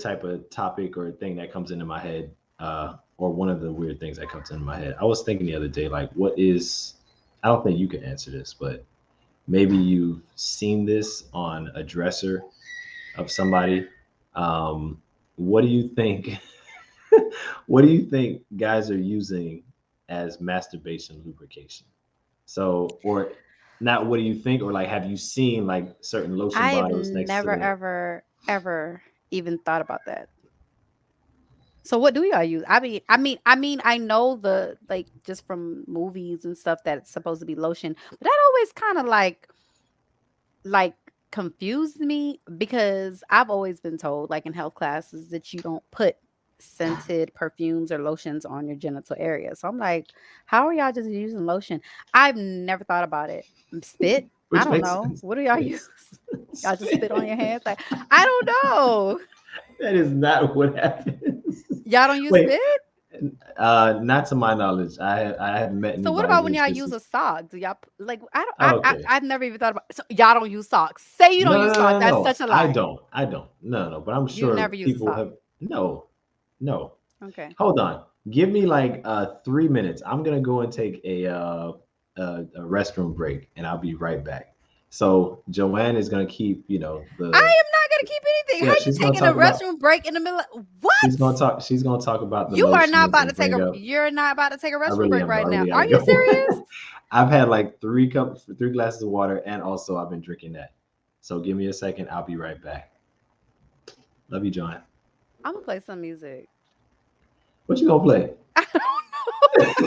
type of topic or thing that comes into my head, or one of the weird things that comes into my head. I was thinking the other day, like, what is? I don't think you can answer this, but maybe you've seen this on a dresser of somebody. Um, what do you think? What do you think guys are using as masturbation lubrication? So, or not, what do you think? Or like, have you seen like certain lotion I have bottles next never, to, ever, ever even thought about that. So what do y'all use? I mean, I know the like just from movies and stuff that it's supposed to be lotion, but that always kind of like confused me because I've always been told, like in health classes, that you don't put scented perfumes or lotions on your genital area. So I'm like, how are y'all just using lotion? I've never thought about it. Spit? I which don't makes know. sense. What do y'all use? Makes Y'all just spit on your sense. hands? Like, I don't know. That is not what happens. Y'all don't use Wait, spit? not to my knowledge. I haven't met So what anybody about when who's y'all just. use a sock? Do y'all like I don't Okay. I've never even thought about so y'all don't use socks. Say you No, don't no, use no, socks. no, That's no. such a I lie. don't. I don't. No, no. But I'm You sure never use a people sock. have. No, no. Okay. Hold on. Give me like 3 minutes. I'm gonna go and take a restroom break, and I'll be right back. So Joanne is gonna keep, the. I am not gonna keep anything. How Yeah, you she's gonna taking a talk about. restroom break in the middle of She's what? gonna talk. She's gonna talk about the You are not lotions about to and take bring a up. you're not about to take a I restroom really break am though. right I now. really Are gotta you go. serious? I've had like 3 glasses of water, and also I've been drinking that. So give me a second. I'll be right back. Love you, John. I'm gonna play some music. What you gonna play? I don't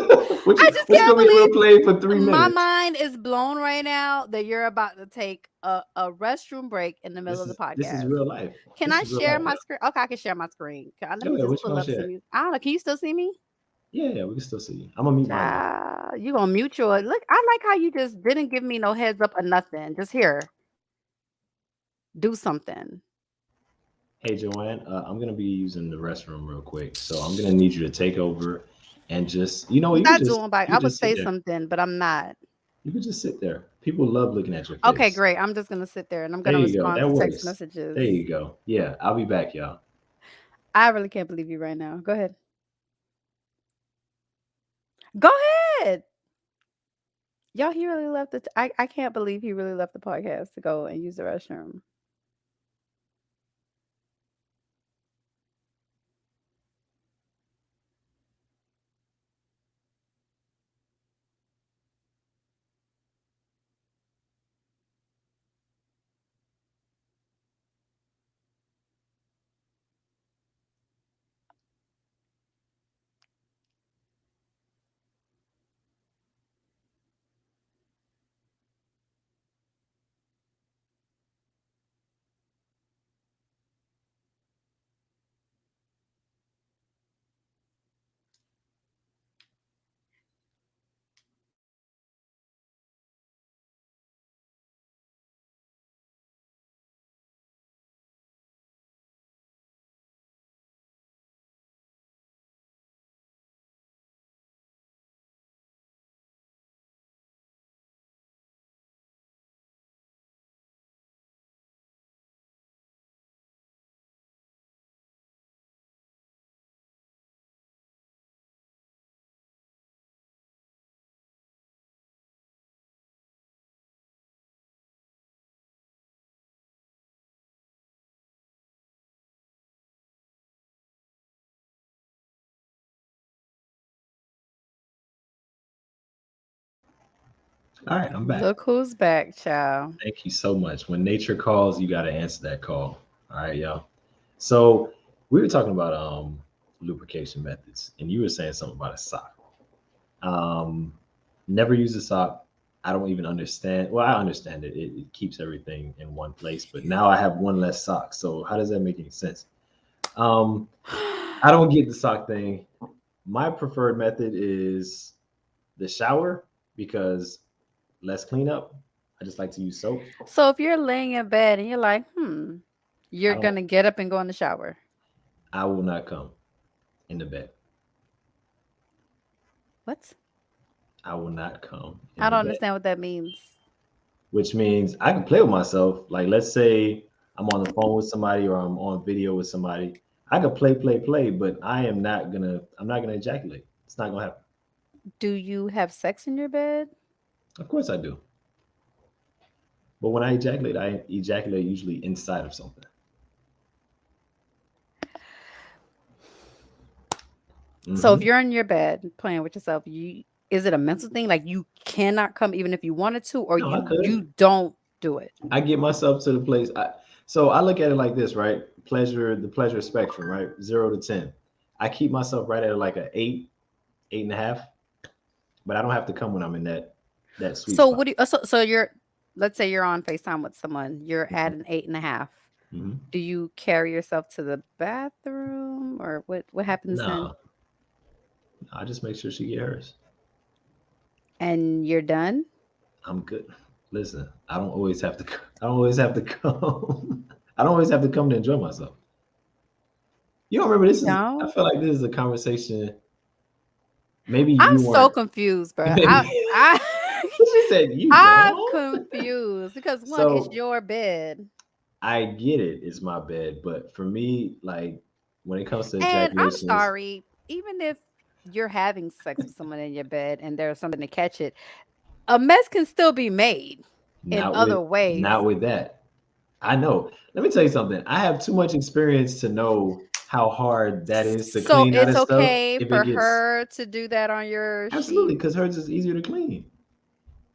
know. I just What you can't gonna be able believe to play for 3 minutes? my mind is blown right now that you're about to take a restroom break in the middle of the This is podcast. real life. Can This I is real share life, my yo. screen? Okay, I can share my screen. Let Yo, me yeah, just what you pull gonna up some share? music. I don't know. Can you still see me? Yeah, we can still see you. I'm gonna mute mine though. Child, you gonna mute your look. I like how you just didn't give me no heads up or nothing. Just here, do something. Hey, Joanne, I'm gonna be using the restroom real quick, so I'm gonna need you to take over and just, I'm you could not just, doing by. you I could would just sit say there. something, but I'm not. You could just sit there. People love looking at your Okay, face. great. I'm just gonna sit there and I'm There gonna you go. respond That to text works. There messages. you go. Yeah, I'll be back, y'all. I really can't believe you right now. Go ahead. Go ahead. Y'all, he really left I can't believe he really left the podcast to go and use the restroom. All right, I'm back. Look who's back, child. Thank you so much. When nature calls, you got to answer that call. All right, y'all. So we were talking about lubrication methods, and you were saying something about a sock. Um, Never use a sock. I don't even understand. Well, I understand it. It keeps everything in one place, but now I have one less sock. So how does that make any sense? Um, I don't get the sock thing. My preferred method is the shower because less cleanup. I just like to use soap. So if you're laying in bed and you're like, I you're don't. gonna get up and go in the shower. I will not come in the bed. What? I will not come in I the don't bed, understand what that means. which means I can play with myself. Like, let's say I'm on the phone with somebody or I'm on video with somebody. I could play, but I'm not gonna ejaculate. It's not gonna happen. Do you have sex in your bed? Of course I do. But when I ejaculate usually inside of something. So if Hmm. you're in your bed playing with yourself, you is it a mental thing? Like you cannot come even if you wanted to, or No, I you could. don't do it? I get myself to the place. So I look at it like this, right? The pleasure spectrum, right? 0 to 10. I keep myself right at like a 8, 8.5, but I don't have to come when I'm in that sweet So spot. what do you so you're let's say you're on FaceTime with someone, you're at an 8.5. Hmm. Do you carry yourself to the bathroom or what happens then? No, I just make sure she get hers. And you're done? I'm good. Listen, I don't always have to. I don't always have to come. I don't always have to come to enjoy myself. You don't remember You this is? I don't? feel like this is a conversation. Maybe I'm you so weren't. confused, bro. Maybe I she said you I'm don't. confused because one, it's So your bed. I get it. It's my bed, but for me, like when it comes to And I'm ejaculations, sorry, even if you're having sex with someone in your bed and there's something to catch it, a mess can still be made in not with other ways. not with that. I know. Let me tell you something. I have too much experience to know how hard that is to So clean out it's of stuff okay if it for gets. her to do that on your Absolutely, sheets. because hers is easier to clean.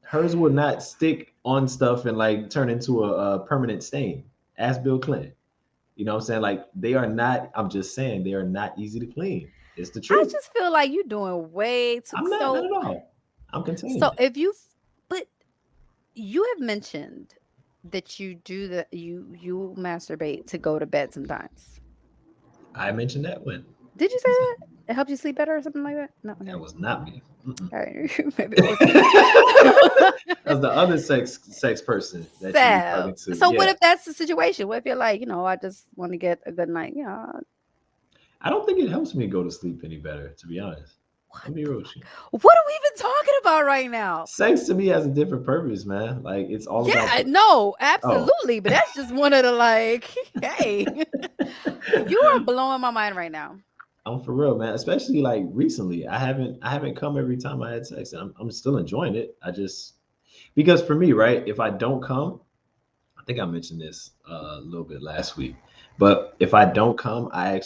Hers will not stick on stuff and like turn into a permanent stain. Ask Bill Clinton. You know what I'm saying? Like they are not, I'm just saying they are not easy to clean. It's the I truth. just feel like you're doing way too. I'm not at all. I'm So contained. if you, but you have mentioned that you do you masturbate to go to bed sometimes. I mentioned that when Did you say that? It helps you sleep better or something like that? No, that okay. was not me. Mm-mm. All right, maybe it was me. That's the other sex person that you were So, talking to. so what Yeah, if that's the situation? What if you're like, I just want to get a good night? I don't think it helps me go to sleep any better. To be honest, What I'll be the real with you. what are we even talking about right now? Sex to me has a different purpose, man. Like it's all about Yeah, the. no, Oh, absolutely. But that's just one of the like, hey, you are blowing my mind right now. I'm for real, man. Especially like recently, I haven't come every time I had sex. And I'm still enjoying it. I just because for me, right? If I don't come, I think I mentioned this a little bit last week, but if I don't come, I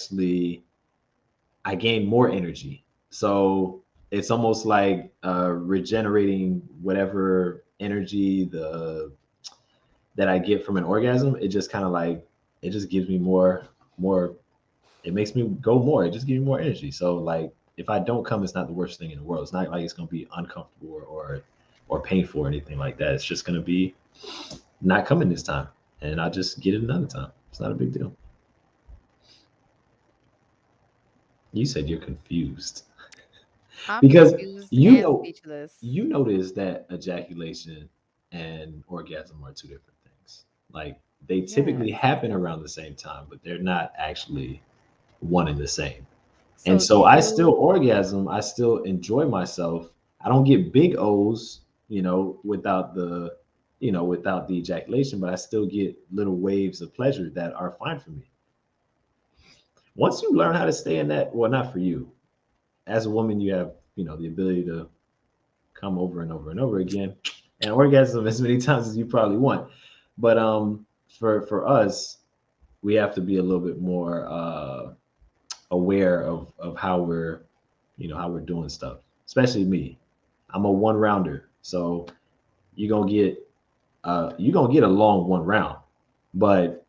gain more energy. So it's almost like regenerating whatever energy the that I get from an orgasm. It just kind of like it just gives me more. It makes me go more. It just gives me more energy. So like if I don't come, it's not the worst thing in the world. It's not like it's gonna be uncomfortable or painful or anything like that. It's just gonna be not coming this time, and I'll just get it another time. It's not a big deal. You said you're confused I'm because confused you and know speechless. you notice that ejaculation and orgasm are two different things. Like they typically Yes. happen around the same time, but they're not actually one and the same. And So so I still you orgasm, I still enjoy myself. I don't get big O's, without the ejaculation, but I still get little waves of pleasure that are fine for me. Once you learn how to stay in that, well, not for you. As a woman, you have, the ability to come over and over and over again and orgasm as many times as you probably want. But for us, we have to be a little bit more aware of how we're doing stuff. Especially me, I'm a one rounder, so you're gonna get a long one round, but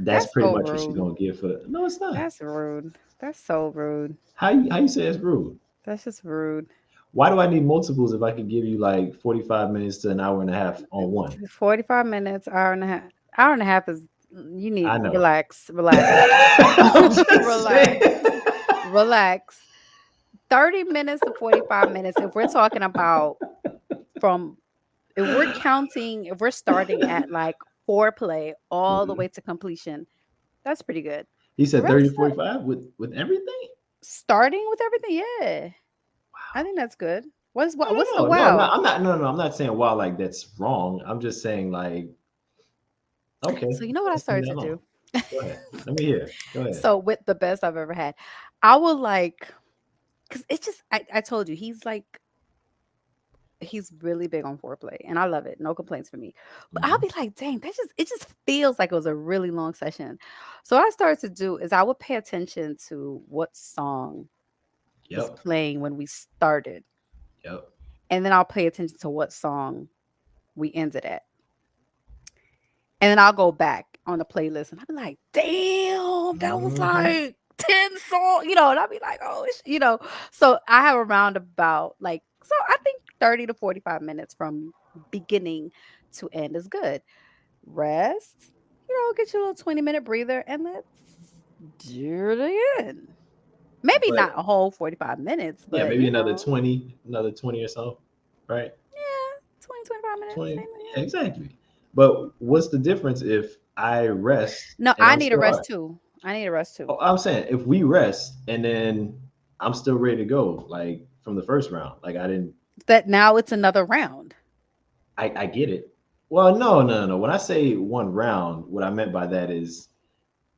that's that's pretty so much what you're rude. gonna get for. No, it's not. That's rude. That's so rude. How you say it's rude? That's just rude. Why do I need multiples if I could give you like 45 minutes to an hour and a half on one? 45 minutes, hour and a half. Hour and a half is you need I know. relax, relax, I'm just relax, saying. relax. 30 minutes to 45 minutes. If we're talking about from if we're starting at like foreplay all the Mhm. way to completion, that's pretty good. He The said 30 to rest 45 with everything? starting with everything, yeah. I think that's good. No, What's the no, no, no, no. wow? I'm not. No, no, no. I'm not saying wow like that's wrong. I'm just saying like okay, So you know what I let's leave started that to alone. do? Go ahead. Let me hear. Go ahead. So with the best I've ever had, I will like because it's just I told you he's really big on foreplay and I love it. No complaints for me. But I'll Hmm. be like, dang, it just feels like it was a really long session. So what I started to do is I would pay attention to what song was Yep. playing when we started. Yep. And then I'll pay attention to what song we ended at. And then I'll go back on the playlist and I'll be like, damn, that was Hmm. like 10 songs, and I'll be like, oh, So I have around about so I think 30 to 45 minutes from beginning to end is good. Rest, get your little 20-minute breather and let's do it again. Maybe But not a whole 45 minutes, yeah, but maybe another 20 or so, right? yeah, 20, 25 minutes. 20. Yeah, exactly. But what's the difference if I rest No, and I I'm need a still rest hard? too. I need a rest too. Oh, I'm saying if we rest and then I'm still ready to go, like from the first round. Like I didn't That now it's another round. I get it. Well, no, no, no, no. When I say one round, what I meant by that is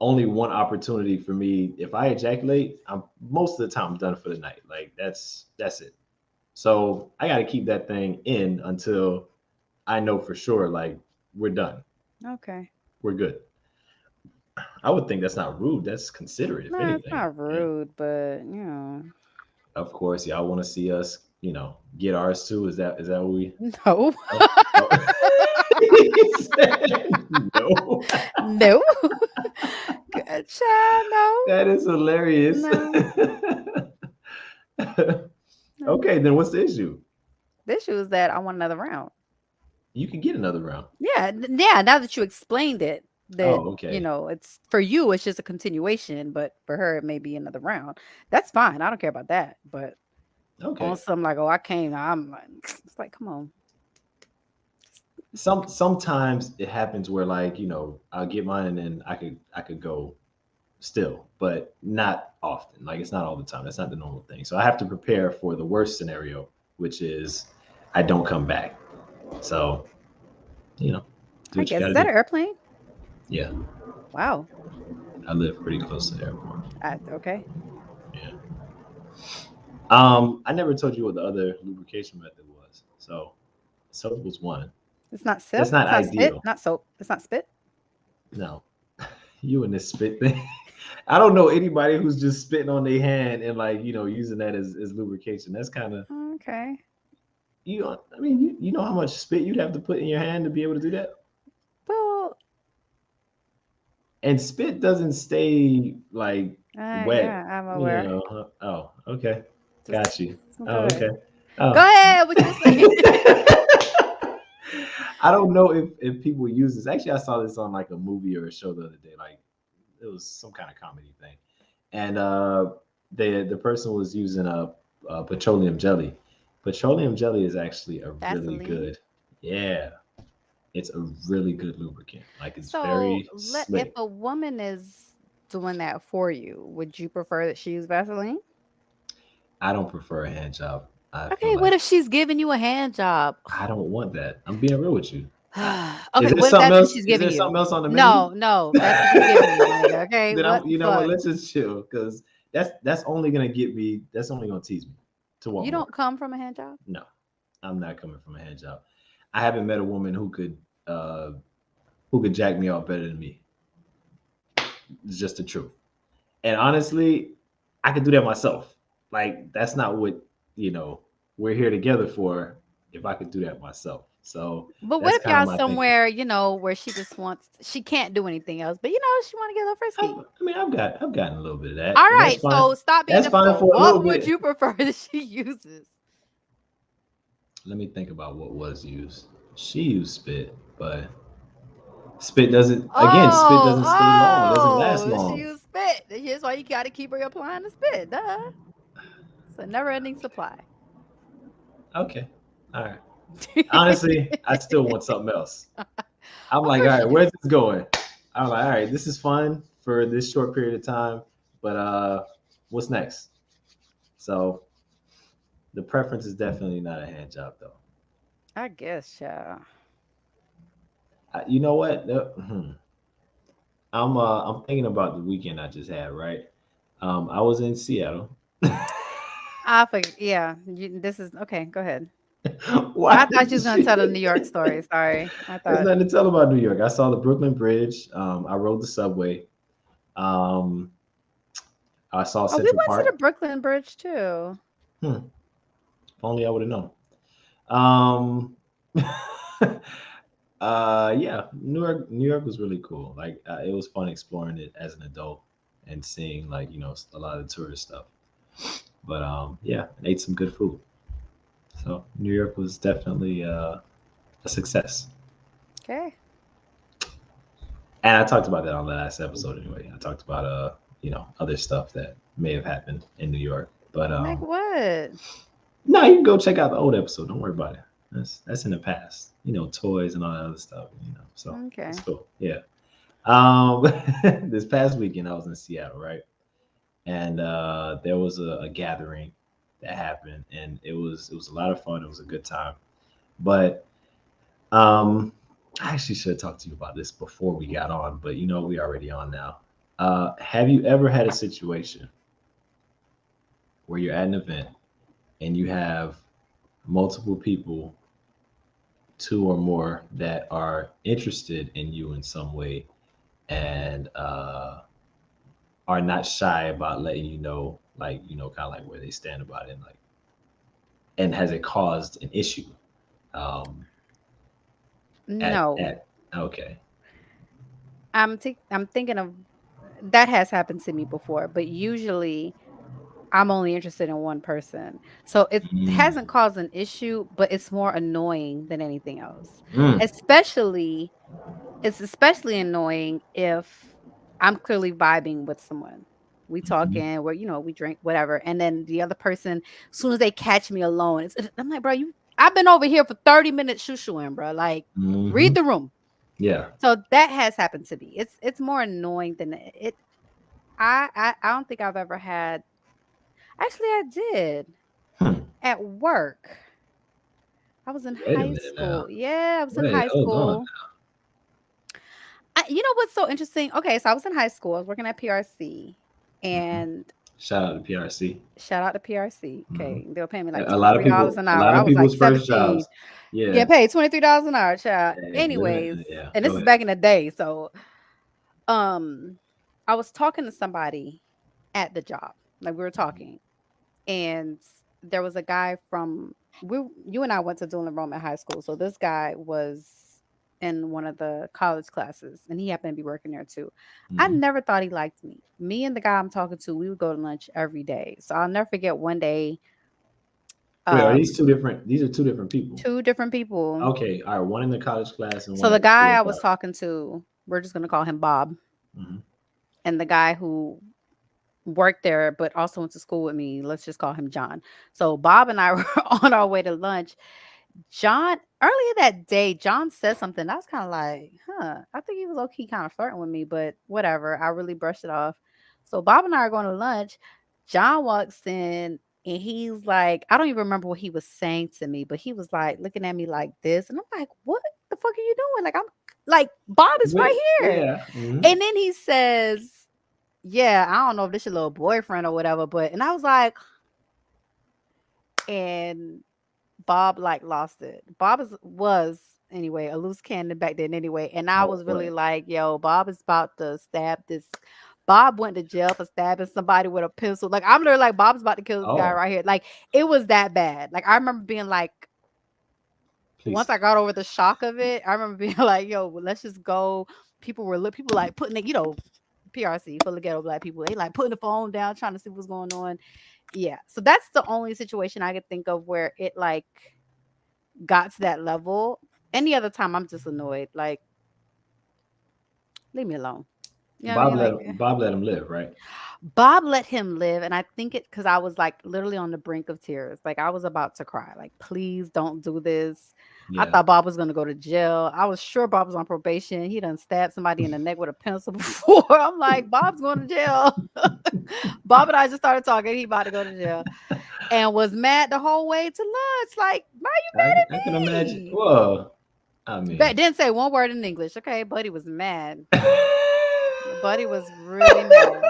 only one opportunity for me. If I ejaculate, I'm most of the time I'm done for the night. Like that's it. So I got to keep that thing in until I know for sure. Like we're done. Okay. We're good. I would think that's not rude. That's considerate, if No, it's anything. not rude, but Of course, y'all want to see us, get ours too. Is that what we? no. Oh, oh. He said no. No. Good child. No, That is hilarious. no, no. Okay, then what's the issue? The issue is that I want another round. You can get another round. Yeah, yeah. Now that you explained it, that Oh, okay. it's for you. It's just a continuation, but for her, it may be another round. That's fine. I don't care about that. But on Okay. some like, oh, I came. I'm like, it's like, come on. Sometimes it happens where like, I'll get mine and then I could go still, but not often. Like it's not all the time. That's not the normal thing. So I have to prepare for the worst scenario, which is I don't come back. So, you know, do I what you guess, got is to that do. an airplane? Yeah, Wow. I live pretty close to the airport. Okay. Yeah. I never told you what the other lubrication method was. So soap was one. It's not That's sip. not It's not spit. ideal. Not soap. It's not spit. No, you and this spit thing. I don't know anybody who's just spitting on their hand and like using that as lubrication. That's kind of Okay. you. I mean, you know how much spit you'd have to put in your hand to be able to do that, Well, and spit doesn't stay like wet. yeah, I'm aware. Oh, okay, Just got you. go Oh, ahead. okay. Go Oh. ahead. What you were saying? I don't know if people use this. Actually, I saw this on like a movie or a show the other day. Like it was some kind of comedy thing, and the person was using a petroleum jelly. Petroleum jelly is actually a really Vaseline. good, yeah, it's a really good lubricant. Like it's So, very if slick. a woman is doing that for you, would you prefer that she use Vaseline? I don't prefer a hand job. I feel Okay, what like if she's giving you a hand job? I don't want that. I'm being real with you. I, is Okay, there what if something that's what else? she's Is giving there you? something else on the menu? No, no, that's what she's giving you, my nigga. Okay, Then what I'm, the what? fuck? Let's just chill because that's only gonna get me. That's only gonna tease me to want You more. don't come from a hand job? No, I'm not coming from a hand job. I haven't met a woman uh who could jack me off better than me. It's just the truth. And honestly, I could do that myself. Like that's not what you know we're here together for. If I could do that myself, so But what that's if kind of y'all my thinking. somewhere, where she can't do anything else, but she want to get a little frisky? I mean, I've gotten a little bit of All that, and that's right, fine. so stop being That's fine difficult. for a little What would bit. you prefer that she uses? Let me think about what was used. She used spit, but spit doesn't stay long. It doesn't last She long. used spit. Here's why you got to keep her applying the spit. Duh. It's a never-ending supply. Okay, all right. Honestly, I still want something else. I'm Of like, all course right, you do. where's this going? I'm like, all right, this is fun for this short period of time, but what's next? So the preference is definitely not a hand job though. I guess, yeah. You know what? I'm thinking about the weekend I just had. Right, I was in Seattle. I forget. Yeah, this is okay. Go ahead. I Why thought did she was gonna tell the New she? York story. Sorry, I There's thought. nothing to tell about New York. I saw the Brooklyn Bridge. I rode the subway. Um, I saw Oh, we Central went to the Park. Brooklyn Bridge too. Hmm, if only I would have known. Um, yeah, New York was really cool. Like it was fun exploring it as an adult and seeing like a lot of the tourist stuff. But yeah, and ate some good food. So New York was definitely a success. Okay. And I talked about that on the last episode anyway. I talked about other stuff that may have happened in New York. But Like what? no, you can go check out the old episode. Don't worry about it. That's in the past. Toys and all that other stuff. So it's Okay. cool. Yeah. Um, this past weekend I was in Seattle, right? And there was a gathering that happened, and it was a lot of fun. It was a good time. But I actually should have talked to you about this before we got on, but we already on now. Have you ever had a situation where you're at an event and you have multiple people, two or more, that are interested in you in some way and are not shy about letting you know, like, kind of like where they stand about it, like, and has it caused an issue? Um, at No. okay, I'm thinking of that has happened to me before, but usually I'm only interested in one person. So it hasn't Mm. caused an issue, but it's more annoying than anything else. Mm. Especially It's especially annoying if I'm clearly vibing with someone. We Mhm. talking, we drink, whatever, and then the other person, as soon as they catch me alone, I'm like, bro, I've been over here for 30 minutes shoo-shooing, bro. Like, read Mhm. the room. Yeah. So that has happened to me. It's more annoying than it. I don't think I've ever had. Actually, I did Hmm. at work. I was in Wait a high minute now. school. Yeah, I was in Wait, high hold on. school. You know what's so interesting? Okay, so I was in high school. I was working at PRC, Mhm. and Shout out to PRC. shout out to PRC. Mhm. Okay, they were paying me like A twenty lot of three dollars people, an a hour. lot I of was like people's first 17, jobs. Yeah. getting paid $23 an hour, child. Hey, Anyways, yeah. and this Go is ahead. back in the day. So, um, I was talking to somebody at the job. Like we were talking, and there was a guy from you and I went to dual enrollment high school. So this guy was in one of the college classes and he happened to be working there too. I Mhm. never thought he liked me. Me and the guy I'm talking to, we would go to lunch every day. So I'll never forget one day, Wait, are um, these two different? These are two different people. two different people. Okay, all right. One in the college class and So one the at the guy school I was bar. talking to, we're just gonna call him Bob. Mhm. And the guy who worked there but also went to school with me, let's just call him John. So Bob and I were on our way to lunch. John earlier that day, John said something. I was kind of like, huh. I think he was low key kind of flirting with me, but whatever. I really brushed it off. So Bob and I are going to lunch. John walks in and he's like, I don't even remember what he was saying to me, but he was like looking at me like this. And I'm like, what the fuck are you doing? Like, I'm like, Bob is Wait, right here. yeah. Mhm. And then he says, yeah, I don't know if this your little boyfriend or whatever, but, and I was like, and Bob like lost it. Bob was anyway a loose cannon back then anyway, and I Oh was really boy. like, "Yo, Bob is about to stab this." Bob went to jail for stabbing somebody with a pencil. Like I'm literally like, Bob's about to kill this guy Oh, right here. Like it was that bad. Like I remember being like, please. once I got over the shock of it, I remember being like, "Yo, well, let's just go." People like putting it, PRC full of ghetto black people. They like putting the phone down, trying to see what's going on. Yeah, so that's the only situation I could think of where it like got to that level. Any other time, I'm just annoyed. Like, leave me alone. You know what I mean? Like, Bob let him live, right? Bob let him live, and I think it because I was like literally on the brink of tears. Like, I was about to cry. Like, please don't do this. I Yeah. thought Bob was gonna go to jail. I was sure Bob was on probation. He done stabbed somebody in the neck with a pencil before. I'm like, Bob's going to jail. Bob and I just started talking. He about to go to jail, and was mad the whole way to lunch. Like, why are you I can mad at imagine. me? Well, I mean. But didn't say one word in English. Okay, Buddy was mad. Buddy was really mad.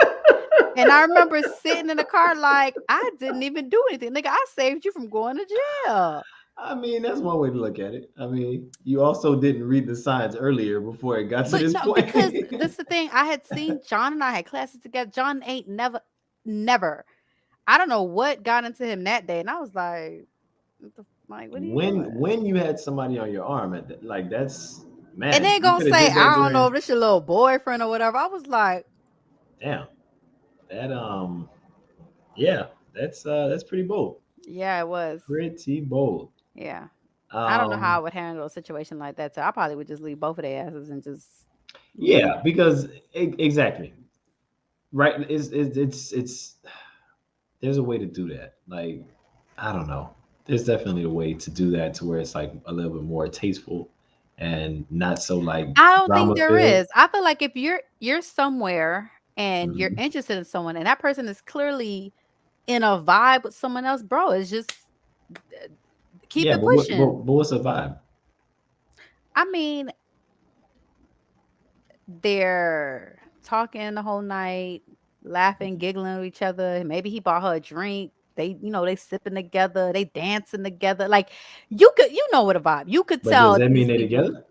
And I remember sitting in the car like, I didn't even do anything. Nigga, I saved you from going to jail. I mean, that's one way to look at it. I mean, you also didn't read the signs earlier before it got to But this no, point. because this the thing. I had seen John and I had classes together. John ain't never. I don't know what got into him that day. And I was like, what are you doing? When you had somebody on your arm at that, like that's And man, then you gonna could have say, did that I don't know during. if this your little boyfriend or whatever. I was like, Damn, that yeah, that's pretty bold. yeah, it was. Pretty bold. Yeah. I don't know how I Um, would handle a situation like that. So I probably would just leave both of their asses and just leave. yeah, because exactly right. It's there's a way to do that. Like I don't know. There's definitely a way to do that to where it's like a little bit more tasteful and not so like I don't think drama there filled. is. I feel like if you're somewhere and you're Mhm. interested in someone and that person is clearly in a vibe with someone else, bro, it's just keep Yeah, it pushing. but what's a vibe? I mean, they're talking the whole night, laughing, giggling with each other. Maybe he bought her a drink. They sipping together, they dancing together. Like you know what a vibe. You could But does tell that mean these they're people. together?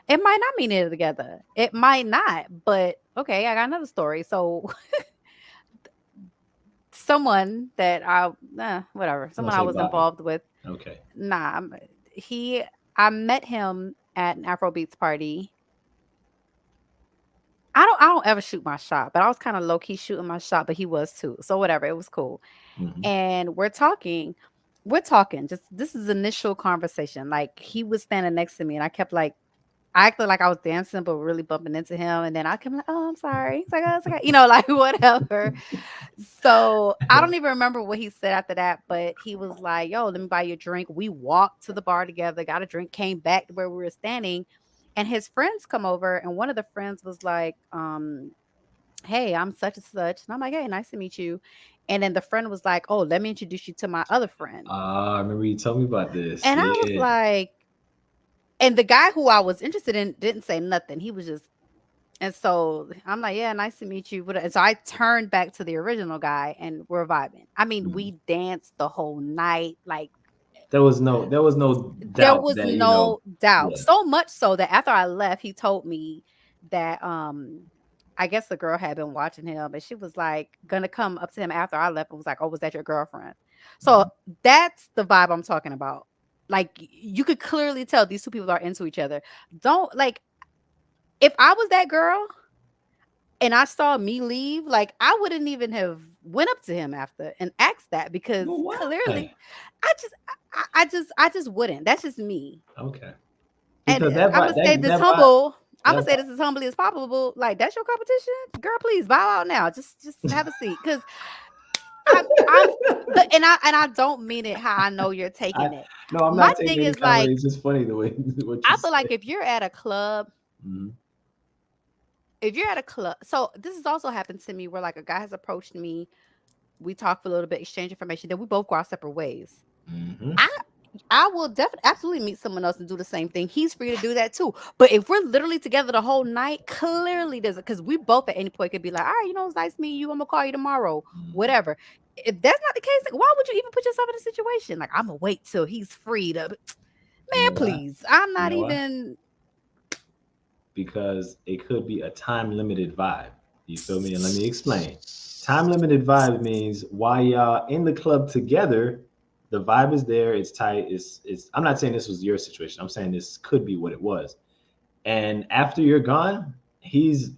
It might not mean it together. It might not, but okay, I got another story. So someone that I'm gonna someone I say was Bobby. involved with, Okay. nah, he I met him at an Afrobeats party I don't ever shoot my shot, but I was kind of low key shooting my shot, but he was too. So whatever, it was cool. Hmm. And we're talking. Just this is initial conversation. Like he was standing next to me, and I kept like I acted like I was dancing, but really bumping into him. And then I kept like, "Oh, I'm sorry." He's like, "Oh, it's okay," like whatever. So I don't even remember what he said after that, but he was like, "Yo, let me buy you a drink." We walked to the bar together, got a drink, came back to where we were standing, and his friends come over, and one of the friends was like, "Hey, I'm such and such," and I'm like, "Hey, nice to meet you." And then the friend was like, "Oh, let me introduce you to my other friend," I remember you told me about this. and I was Yeah. like, and the guy who I was interested in didn't say nothing. He was just And so I'm like, "Yeah, nice to meet you." And so I turned back to the original guy and we're vibing. I mean, Mhm. we danced the whole night. Like There was no there doubt was that no doubt. yeah. So much so that after I left, he told me that I guess the girl had been watching him and she was like gonna come up to him after I left and was like, "Oh, was that your girlfriend?" So Mhm. that's the vibe I'm talking about. Like you could clearly tell these two people are into each other. Don't like if I was that girl and I saw me leave, like, I wouldn't even have went up to him after and asked that because Well, clearly why? I just wouldn't. That's just me. Okay. And Because that Imma vibe, say that this that vibe, humble Imma that say this as humbly as possible. Like, that's your competition? Girl, please bow out now. Just have a seat. Cause I'm but and I don't mean it how I know you're I taking it. no, I'm My not taking thing it any is kind of way. like, It's just funny the way what you I feel said. like if you're at a club so this has also happened to me where like a guy has approached me. We talk for a little bit, exchange information, then we both go our separate ways. Hmm. I I will definitely absolutely meet someone else and do the same thing. He's free to do that too. But if we're literally together the whole night, clearly there's because we both at any point could be like, all right, it's nice meeting you. I'm gonna call you tomorrow, whatever. If that's not the case, like, why would you even put yourself in a situation? Like, I'm gonna wait till he's free to You man, know why? please. I'm You not know why? even Because it could be a time limited vibe. You feel me? And let me explain. Time limited vibe means while y'all in the club together, the vibe is there, it's tight. It's I'm not saying this was your situation. I'm saying this could be what it was. And after you're gone, he's,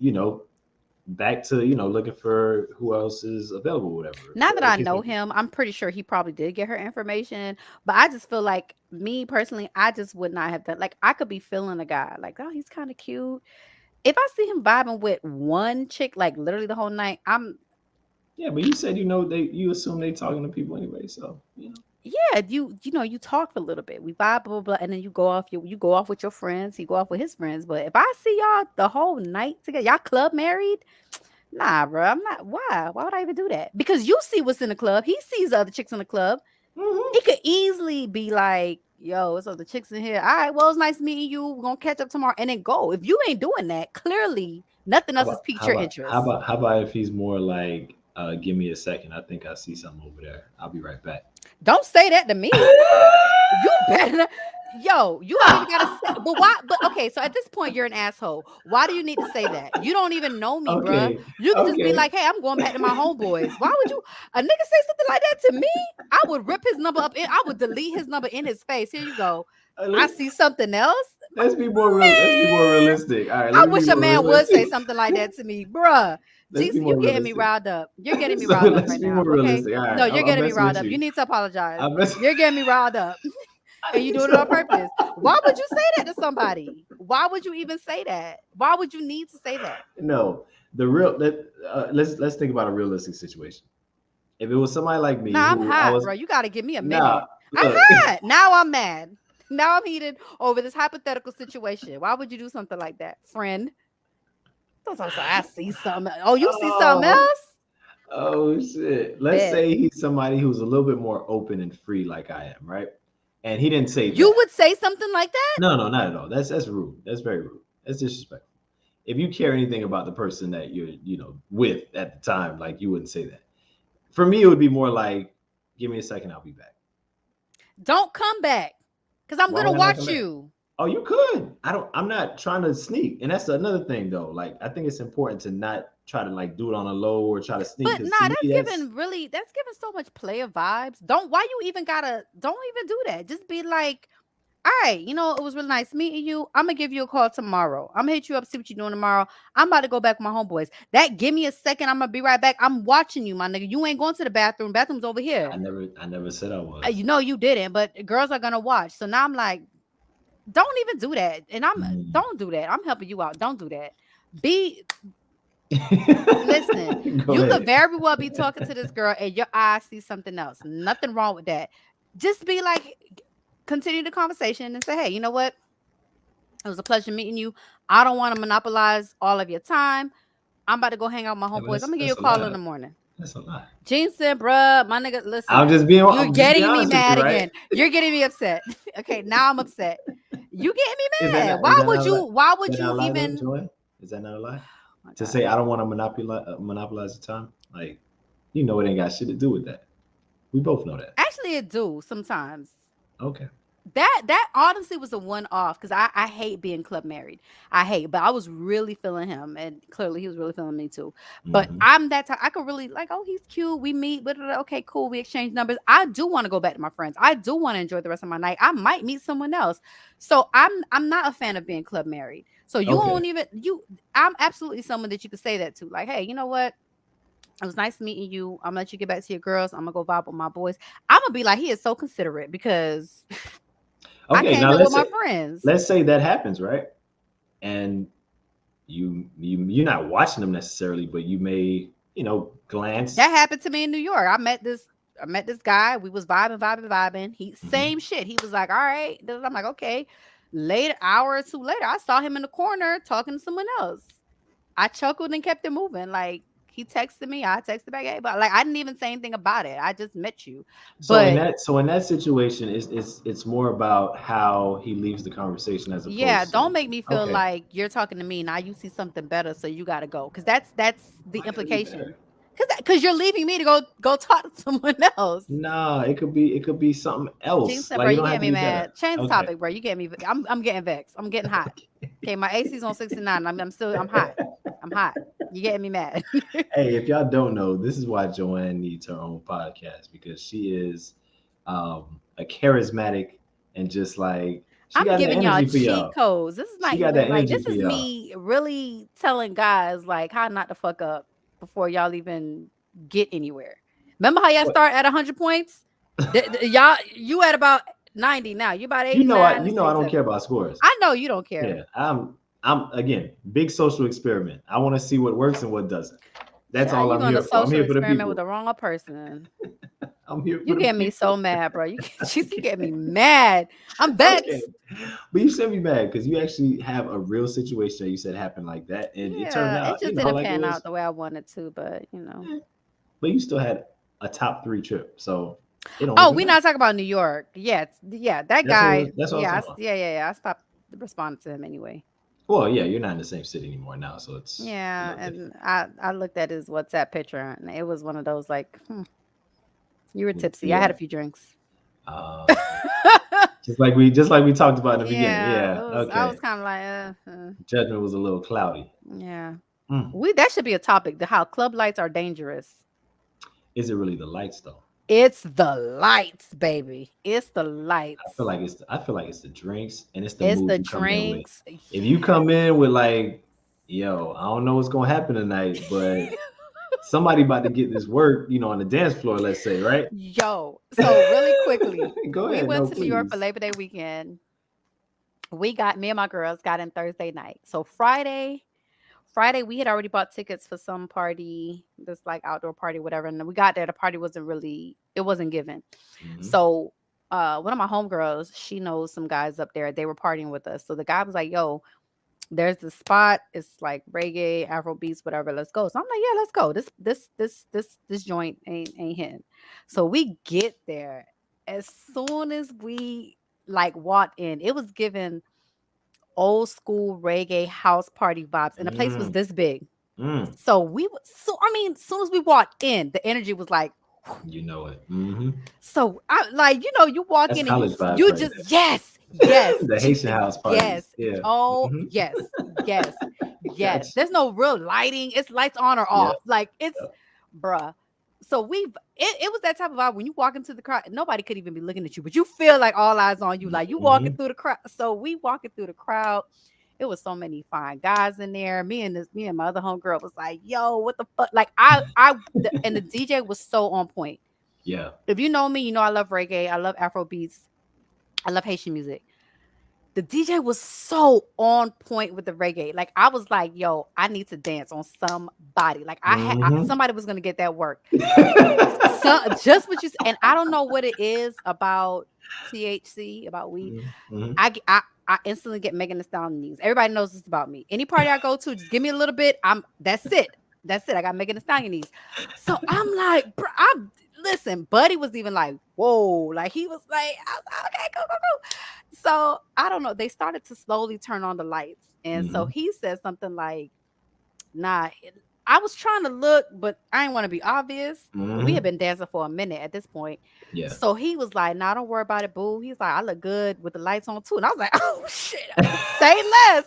back to, looking for who else is available, whatever. now that Whatever the I case may know be. him, I'm pretty sure he probably did get her information. But I just feel like me personally, I just would not have done like I could be feeling a guy like, oh, he's kind of cute. If I see him vibing with one chick, like literally the whole night, I'm Yeah, but you said you assume they talking to people anyway, so yeah, you talk for a little bit. We vibe, blah, blah, blah, and then you go off with your friends, he go off with his friends. But if I see y'all the whole night together, y'all club married, nah, bro. I'm not why? Why would I even do that? Because you see what's in the club. He sees the other chicks in the club. He hmm. could easily be like, yo, what's up the chicks in here? All right, well, it's nice meeting you. We're gonna catch up tomorrow and then go. If you ain't doing that, clearly nothing How else has about piqued how your about how interest. about how about if he's more like, give me a second. I think I see something over there. I'll be right back. Don't say that to me. You better not. Yo, you ain't even gotta say. But why? But okay, so at this point, you're an asshole. Why do you need to say that? You don't even know me, bruh. Okay, You could just be okay. like, "Hey, I'm going back to my homeboys." Why would you? A nigga say something like that to me? I would rip his number up. I would delete his number in his face. Here you go. Uh, I let, see something else. let's be more real. Let's be more Man, realistic. All right, let I me be wish a more man would say realistic. something like that to me, bruh. Let's be Jesus, you more getting me realistic. riled up. You're getting me So riled up let's right be more now. Okay. realistic. All right, No, you're I'm getting me messing riled with up. You you. need to apologize. I'm messing. You're getting me riled up. I And you didn't doing it on say. purpose. Why would you say that to somebody? Why would you even say that? Why would you need to say that? No, the real. Let's think about a realistic situation. If it was somebody like me Nah, I'm who I hot, was, bro. You gotta give me a nah, minute. I'm look, hot. Now I'm mad. Now I'm heated over this hypothetical situation. Why would you do something like that, friend? Don't talk so I see something. Oh, you see something oh, else? oh shit. Let's Bet. say he's somebody who's a little bit more open and free, like I am, right? And he didn't say You that. would say something like that? No, no, not at all. That's rude. That's very rude. That's disrespectful. If you care anything about the person that you're, with at the time, like you wouldn't say that. For me, it would be more like, give me a second, I'll be back. Don't come back. Cause I'm Why gonna would I not come watch back? you. Oh, you could. I'm not trying to sneak. And that's another thing though. Like I think it's important to not try to like do it on a low or try to sneak But because to nah, me that's that's giving so much player vibes. Don't why you even gotta don't even do that. Just be like, all right, it was really nice meeting you. I'm gonna give you a call tomorrow. I'm gonna hit you up, see what you're doing tomorrow. I'm about to go back with my homeboys. That give me a second. I'm gonna be right back. I'm watching you, my nigga. You ain't going to the bathroom. Bathroom's over here. I never said I was. You didn't, but girls are gonna watch. So now I'm like, don't even do that. And Mm. don't do that. I'm helping you out. Don't do that. Be Listen, Go you could ahead. very well be talking to this girl and your eyes see something else. Nothing wrong with that. Just be like, continue the conversation and say, hey, you know what? It was a pleasure meeting you. I don't want to monopolize all of your time. I'm about to go hang out with my Yeah, but homeboys. I'm gonna give you a that's a call in lot. the morning. That's a lot. Gene said, bruh, my nigga, listen, you're I'm just being getting me honest with you, mad right? again. You're getting me upset. Okay, now I'm upset. You getting me mad. Is that not a lie? Why Is would that not a you lie though, even Joy? Is that not a lie? Oh my To God. say I don't want to monopolize the time, like it ain't got shit to do with that. We both know that. Actually it do sometimes. Okay. That honestly was a one off because I hate being club married. I hate, but I was really feeling him, and clearly he was really feeling me too. But Hmm. I'm that type. I could really like, oh, he's cute. We meet, but okay, cool. We exchange numbers. I do want to go back to my friends. I do want to enjoy the rest of my night. I might meet someone else. So I'm not a fan of being club married. So you Okay. won't even you. I'm absolutely someone that you could say that to. Like, hey, you know what? It was nice meeting you. I'm gonna let you get back to your girls. I'm gonna go vibe with my boys. I'm gonna be like, he is so considerate because I Okay. came Now here with my friends. let's say that happens, right? And you're not watching them necessarily, but you may That glance. happened to me in New York. I met this guy. We was vibing. He Hmm. same shit. He was like, all right. I'm like, okay. Later, hour or two later, I saw him in the corner talking to someone else. I chuckled and kept it moving. Like he texted me, I texted back, hey, but like I didn't even say anything about it. I just met you. But So in that situation, it's more about how he leaves the conversation as yeah, opposed to don't make me feel okay. like you're talking to me now. You see something better, so you got to go. Because that's the Why gotta be better? implication. Because you're leaving me to go talk to someone else. No, it could be something Gene else. said, Like "Bro, you you don't get have to me be better. mad. Change the Okay. topic, bro. You get me. I'm getting vexed. I'm getting hot. Okay, my AC's on 69. I'm hot. I'm hot. You getting me mad? Hey, if y'all don't know, this is why Joanne needs her own podcast because she is a charismatic and just like she I'm got that giving y'all energy for cheat y'all. codes. This is She not got that even like energy this for is y'all. me really telling guys like how not to fuck up before y'all even get anywhere. Remember how y'all What start at 100 points? Y'all you at about 90 now. You about 89, you it's know I don't care 87. about scores. I know you don't care. Yeah, I'm again big social experiment. I want to see what works and what doesn't. That's Child, all you I'm on a here for. I'm social here for the experiment with people. the wrong person. I'm here for You the get me people. so mad, bro. You get me mad. I'm Okay, vexed. but you should be mad because you actually have a real situation that you said happened like that, and it turned Yeah, it out just didn't like it pan out was. the way I wanted to, but. eh, But you still had a top three trip, so it don't Oh, even we matter. not talking about New York. Yeah, that guy. That's what I was Yeah, talking about. yeah. I stopped responding to him anyway. Well, yeah, you're not in the same city anymore now, so it's a Yeah, little different. and I looked at his WhatsApp picture and it was one of those like, you were tipsy. I had Yeah. a few drinks. Uh, just like we talked about in the beginning. Yeah, Yeah. I was Okay. kind of like, Judgment was a little cloudy. yeah. Mm. We that should be a topic. The how club lights are dangerous. Is it really the lights though? It's the lights, baby. It's the lights. I feel like it's the drinks and it's the It's mood the you come in with. drinks. If you come in with like, yo, I don't know what's gonna happen tonight, but somebody about to get this work, on the dance floor, let's say, right? Yo, so really quickly, Go we ahead, went no, to New York for please. Labor Day weekend. Me and my girls got in Thursday night. So Friday we had already bought tickets for some party, this like outdoor party, whatever. And then we got there, the party it wasn't given. Hmm. So one of my homegirls, she knows some guys up there. They were partying with us. So the guy was like, yo, there's this spot. It's like reggae, Afro beats, whatever. Let's go. So I'm like, yeah, let's go. This joint ain't hitting. So we get there. As soon as we like walked in, it was given old school reggae house party vibes, and the place was Mm, this big. mm, So I mean, as soon as we walked in, the energy was like. you know it. Hmm. So I like you walk That's in and college vibes you right just yes, there. The Haitian house yes, parties. Yeah. oh Hmm. yes, yes. Gotcha. There's no real lighting. It's lights on or Yep. off. Like it's Yep. bruh. So it was that type of vibe when you walk into the crowd, nobody could even be looking at you, but you feel like all eyes on you, like you walking Mm-hmm. through the crowd. So we walking through the crowd. It was so many fine guys in there. Me and my other homegirl was like, "Yo, what the fuck?" Like and the DJ was so on point. Yeah. If you know me, you know I love reggae, I love Afro beats, I love Haitian music. The DJ was so on point with the reggae. Like I was like, "Yo, I need to dance on somebody." Like Mm-hmm. somebody was gonna get that work. So just what you and I don't know what it is about THC, about weed. Mm-hmm. I instantly get Megan Thee Stallion knees. Everybody knows this about me. Any party I go to, just give me a little bit. That's it. That's it. I got Megan Thee Stallion knees. So I'm like, bro, I'm listen. Buddy was even like, whoa, like he was like, I was like, okay, go, go, go. So I don't know. They started to slowly turn on the lights, and so Mm-hmm. he said something like, nah. I was trying to look, but I didn't want to be obvious. We had Mm-hmm. been dancing for a minute at this point. Yeah. So he was like, nah, don't worry about it, boo. He's like, I look good with the lights on too. And I was like, oh shit. Say less.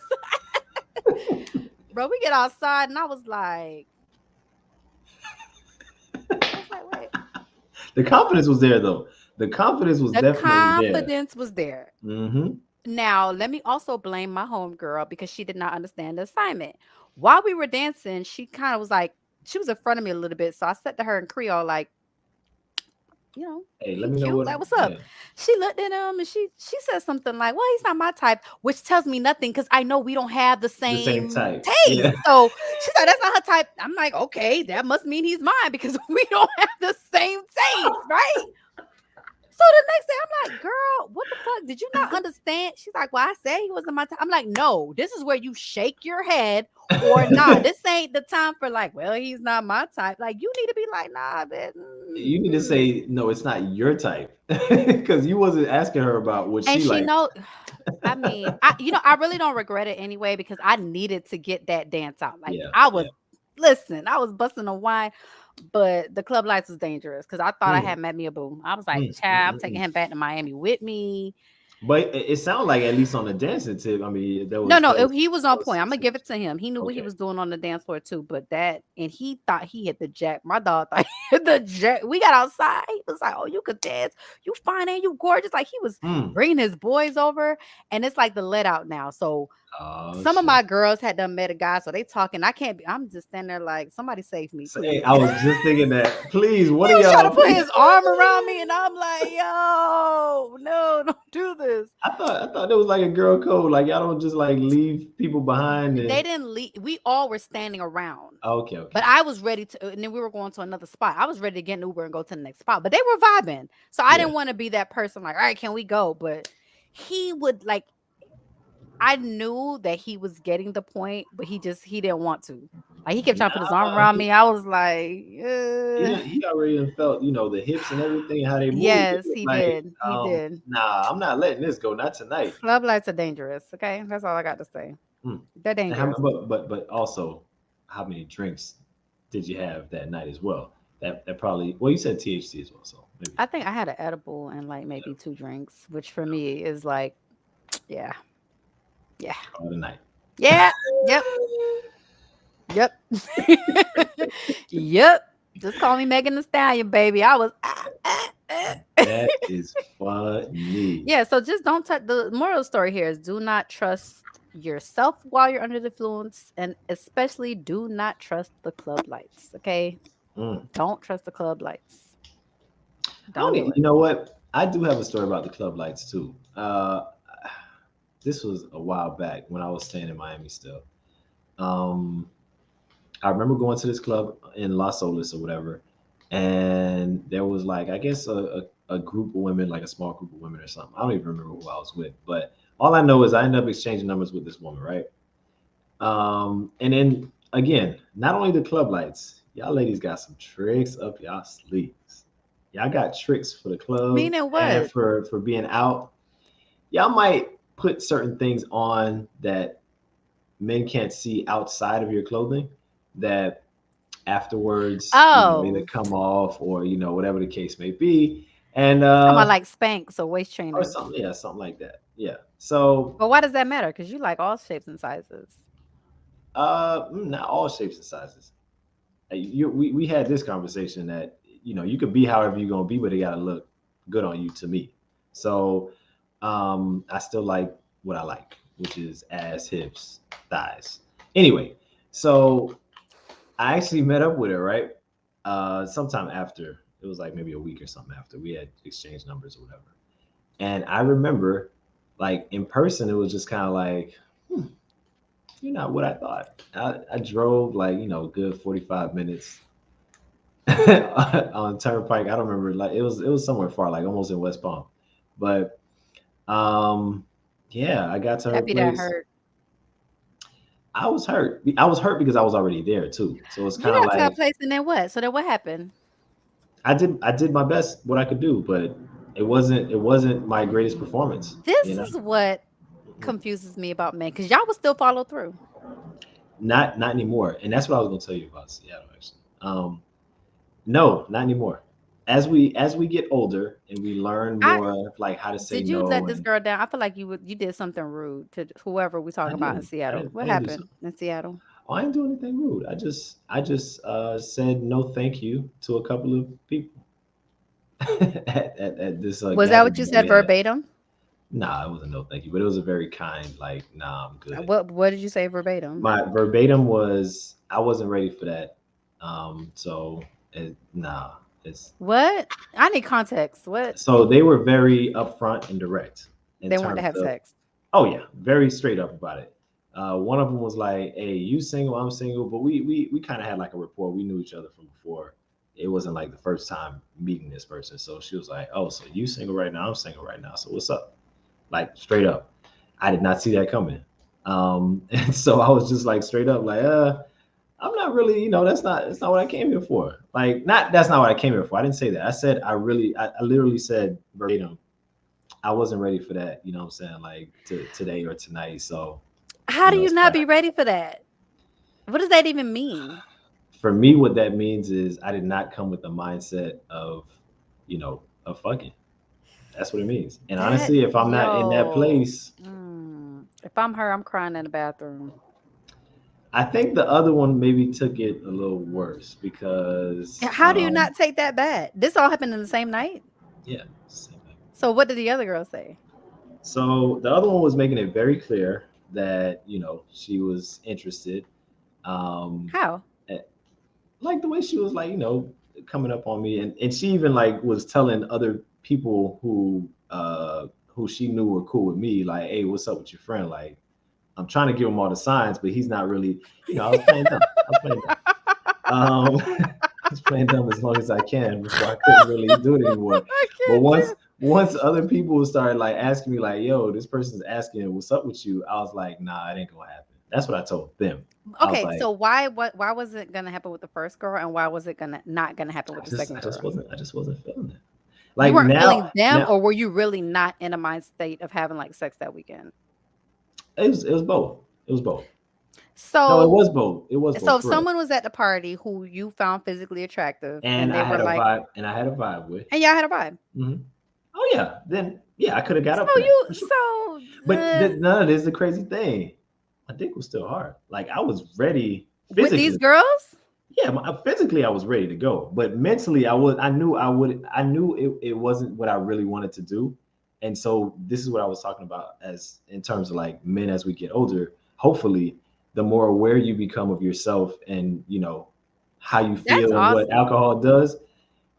Bro, we get outside and I was like, wait. The confidence was there though. The confidence was The definitely there. confidence was there. Mm-hmm. Now, let me also blame my homegirl because she did not understand the assignment. While we were dancing, she kind of was like, she was in front of me a little bit. So I said to her in Creole, like, you know, Hey, let he me know cute. what. Like, what's up? Yeah, She looked at him and she said something like, well, he's not my type, which tells me nothing because I know we don't have the the same same type. taste. Yeah. So she said, that's not her type. I'm like, okay, that must mean he's mine because we don't have the same taste, right? So the next day, I'm like, girl, what the fuck? Did you not understand? She's like, well, I said he wasn't my time. I'm like, no, this is where you shake your head or nah. This ain't the time for like, well, he's not my type. Like, you need to be like, nah, bitch. You need to say no. It's not your type because you wasn't asking her about what And she she liked. know, I mean, I really don't regret it anyway because I needed to get that dance out. Like Yeah. I was, Yeah. listen, I was busting a wine, but the club lights was dangerous because I thought I Mm, had met me a boo. I was like, mm, mm, child, I'm mm, taking mm. him back to Miami with me. But it sounded like at least on the dancing tip. I mean, there No, was no, there was he was there on was point. some I'm gonna give synergy. it to him. He knew what he Okay. was doing on the dance floor too. But and he thought he hit the jack. My dog thought he hit the jack. We got outside. He was like, "Oh, you could dance. You fine and you gorgeous." Like he was Mm. bringing his boys over, and it's like the let out now. So Oh some of shit. my girls had done met a guy, so they talking. I can't be. I'm just standing there like, somebody save me, So, hey, please. I was just thinking that. Please, He what are was trying to y'all? put his arm around me, and I'm like, "Yo, no, don't do this." I thought there was like a girl code. Like y'all don't just like leave people behind They and. didn't leave. We all were standing around. Okay. But Okay. I was ready to, and then we were going to another spot. I was ready to get an Uber and go to the next spot, but they were vibing. So I Yeah. didn't want to be that person like, all right, can we go? But he would like, I knew that he was getting the point, but he didn't want to. Like he kept trying to put his arm Nah, around me. I was like, he already done felt the hips and everything how they move. He yes, was he like, did. He did. nah, I'm not letting this go. Not tonight. Club lights are dangerous. Okay, that's all I got to say. Hmm. They're And how, dangerous. but also, how many drinks did you have that night as well? That probably well, you said THC as well, so maybe I think I had an edible and like maybe two drinks, which for me is like, yeah, yeah, all the night. yeah, yep. Yep. Yep. Just call me Megan Thee Stallion, baby. I was That is funny. yeah, so just don't touch the moral of the story here is do not trust yourself while you're under the influence, and especially do not trust the club lights. Okay. Mm. Don't trust the club lights. I don't. Don't do it. You know what? I do have a story about the club lights too. This was a while back when I was staying in Miami still. Um, I remember going to this club in Las Olas or whatever, and there was like I guess a group of women, like a small group of women or something. I don't even remember who I was with, but all I know is I ended up exchanging numbers with this woman, right? And then again, not only the club lights, y'all ladies got some tricks up y'all sleeves. Y'all got tricks for the club Meaning and what? for being out. Y'all might put certain things on that men can't see outside of your clothing that afterwards, either Oh, come off or whatever the case may be, and you talking about like Spanx or waist or trainers. something, yeah, something like that. Yeah. So But why does that matter? Because you like all shapes and sizes. not all shapes and sizes. We had this conversation that you could be however you're gonna be, but it gotta look good on you to me. So I still like what I like, which is ass, hips, thighs. Anyway, so I actually met up with her, right? Sometime after. It was like maybe a week or something after we had exchanged numbers or whatever. And I remember, like in person, it was just kind of like, hmm, you're not what I thought. I drove like good 45 minutes on Turnpike. I don't remember, like it was somewhere far, like almost in West Palm. But um, yeah, I got to her That be that place. hurt. I was hurt. I was hurt because I was already there too. So it's You kind of got to a like place and then what? So then what happened? I did my best what I could do, but it wasn't my greatest performance. This is what confuses me about men because y'all will still follow through. Not anymore. And that's what I was gonna tell you about Seattle actually. No, not anymore. As we get older and we learn I more of like how to say Did you let no, this and girl down? I feel like you did something rude to whoever we I talking about in didn't I Seattle. didn't I What didn't do happened something. in Seattle? Oh, I didn't do anything rude. I just said no thank you to a couple of people at this Was that what gathering you that we said had. verbatim? Nah, it wasn't no thank you, but it was a very kind like nah, I'm good. What did you say verbatim? My verbatim was I wasn't ready for that. So nah, it's What? I need context. What? so they were very upfront and direct in They wanted to terms have of, sex. oh yeah, very straight up about it. One of them was like, "Hey, you single? I'm single," but we kind of had like a rapport. We knew each other from before. It wasn't like the first time meeting this person. So she was like, "Oh, so you single right now? I'm single right now. So what's up?" Like straight up. I did not see that coming. And so I was just like straight up like, I'm not really, that's not what I came here for. Like, not that's not what I came here for. I didn't say that. I said I literally said verbatim, I wasn't ready for that, you know what I'm saying, like today or tonight. So, How do you not sorry. be ready for that? What does that even mean? For me, what that means is I did not come with the mindset of fucking. That's what it means. And That honestly, if I'm not in that yo. place, If I'm her, I'm crying in the bathroom. I think the other one maybe took it a little worse because How do you not take that bad? This all happened in the same night. yeah, same thing. So what did the other girl say? So the other one was making it very clear that she was interested. Um, How? eh, like the way she was like coming up on me, and she even like was telling other people who she knew were cool with me, like, hey, what's up with your friend? Like, I'm trying to give him all the signs, but he's not really. I was playing dumb. I was playing dumb. I was playing dumb as long as I can before I couldn't really do it anymore. I But can't once do. once other people started like asking me like, "Yo, this person's asking what's up with you," I was like, "Nah, it ain't gonna happen." That's what I told them. I was Okay, like, so why was it gonna happen with the first girl and why was it gonna not gonna happen with I the just second I just girl? wasn't I just wasn't feeling it. You Like weren't now feeling them now or were you really not in a mind state of having like sex that weekend? it was both. It was both. No, it So was both. It was so both if for real. someone was at the party who you found physically attractive And and I they had were a like vibe, and I had a vibe with. and y'all had a vibe. Mhm. Oh yeah, then yeah, I could have got up So there you for sure. so But none of this is the crazy thing. My dick was still hard. Like I was ready with these physically. girls? Yeah, physically I was ready to go, but mentally I knew I knew it wasn't what I really wanted to do. And so this is what I was talking about as in terms of like men as we get older, hopefully the more aware you become of yourself and how you That's feel and what awesome. alcohol does,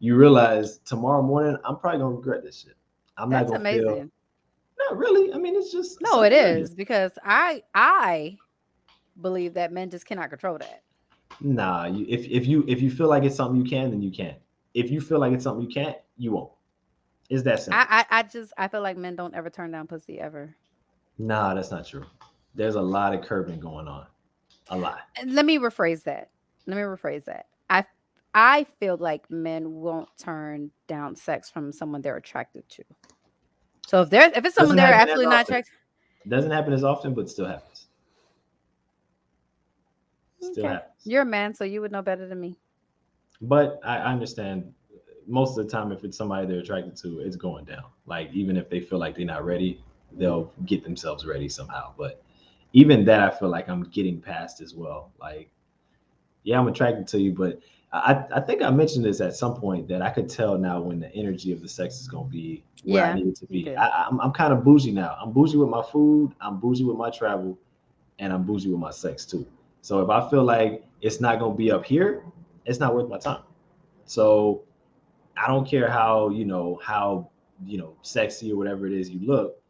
you realize tomorrow morning I'm probably gonna regret this shit. I'm not That's gonna feel amazing. not really. I mean, it's just No, it something I do. is because I believe that men just cannot control that. Nah, if you feel like it's something you can, then you can. If you feel like it's something you can't, you won't. It's that simple. I feel like men don't ever turn down pussy ever. Nah, that's not true. There's a lot of curbing going on. A lot. And let me rephrase that. Let me rephrase that. I feel like men won't turn down sex from someone they're attracted to. So if it's someone Doesn't they're happen as absolutely not often. attracted, Doesn't happen as often, but still happens. Still okay, happens. you're a man, so you would know better than me. But I understand most of the time if it's somebody they're attracted to, it's going down. Like even if they feel like they're not ready, they'll get themselves ready somehow. But even that I feel like I'm getting past as well. Like, yeah, I'm attracted to you, but I think I mentioned this at some point that I could tell now when the energy of the sex is gonna be where I Yeah, need it to you be. could. I'm kind of bougie now. I'm bougie with my food. I'm bougie with my travel, and I'm bougie with my sex too. So if I feel like it's not gonna be up here, it's not worth my time. So I don't care how sexy or whatever it is you look.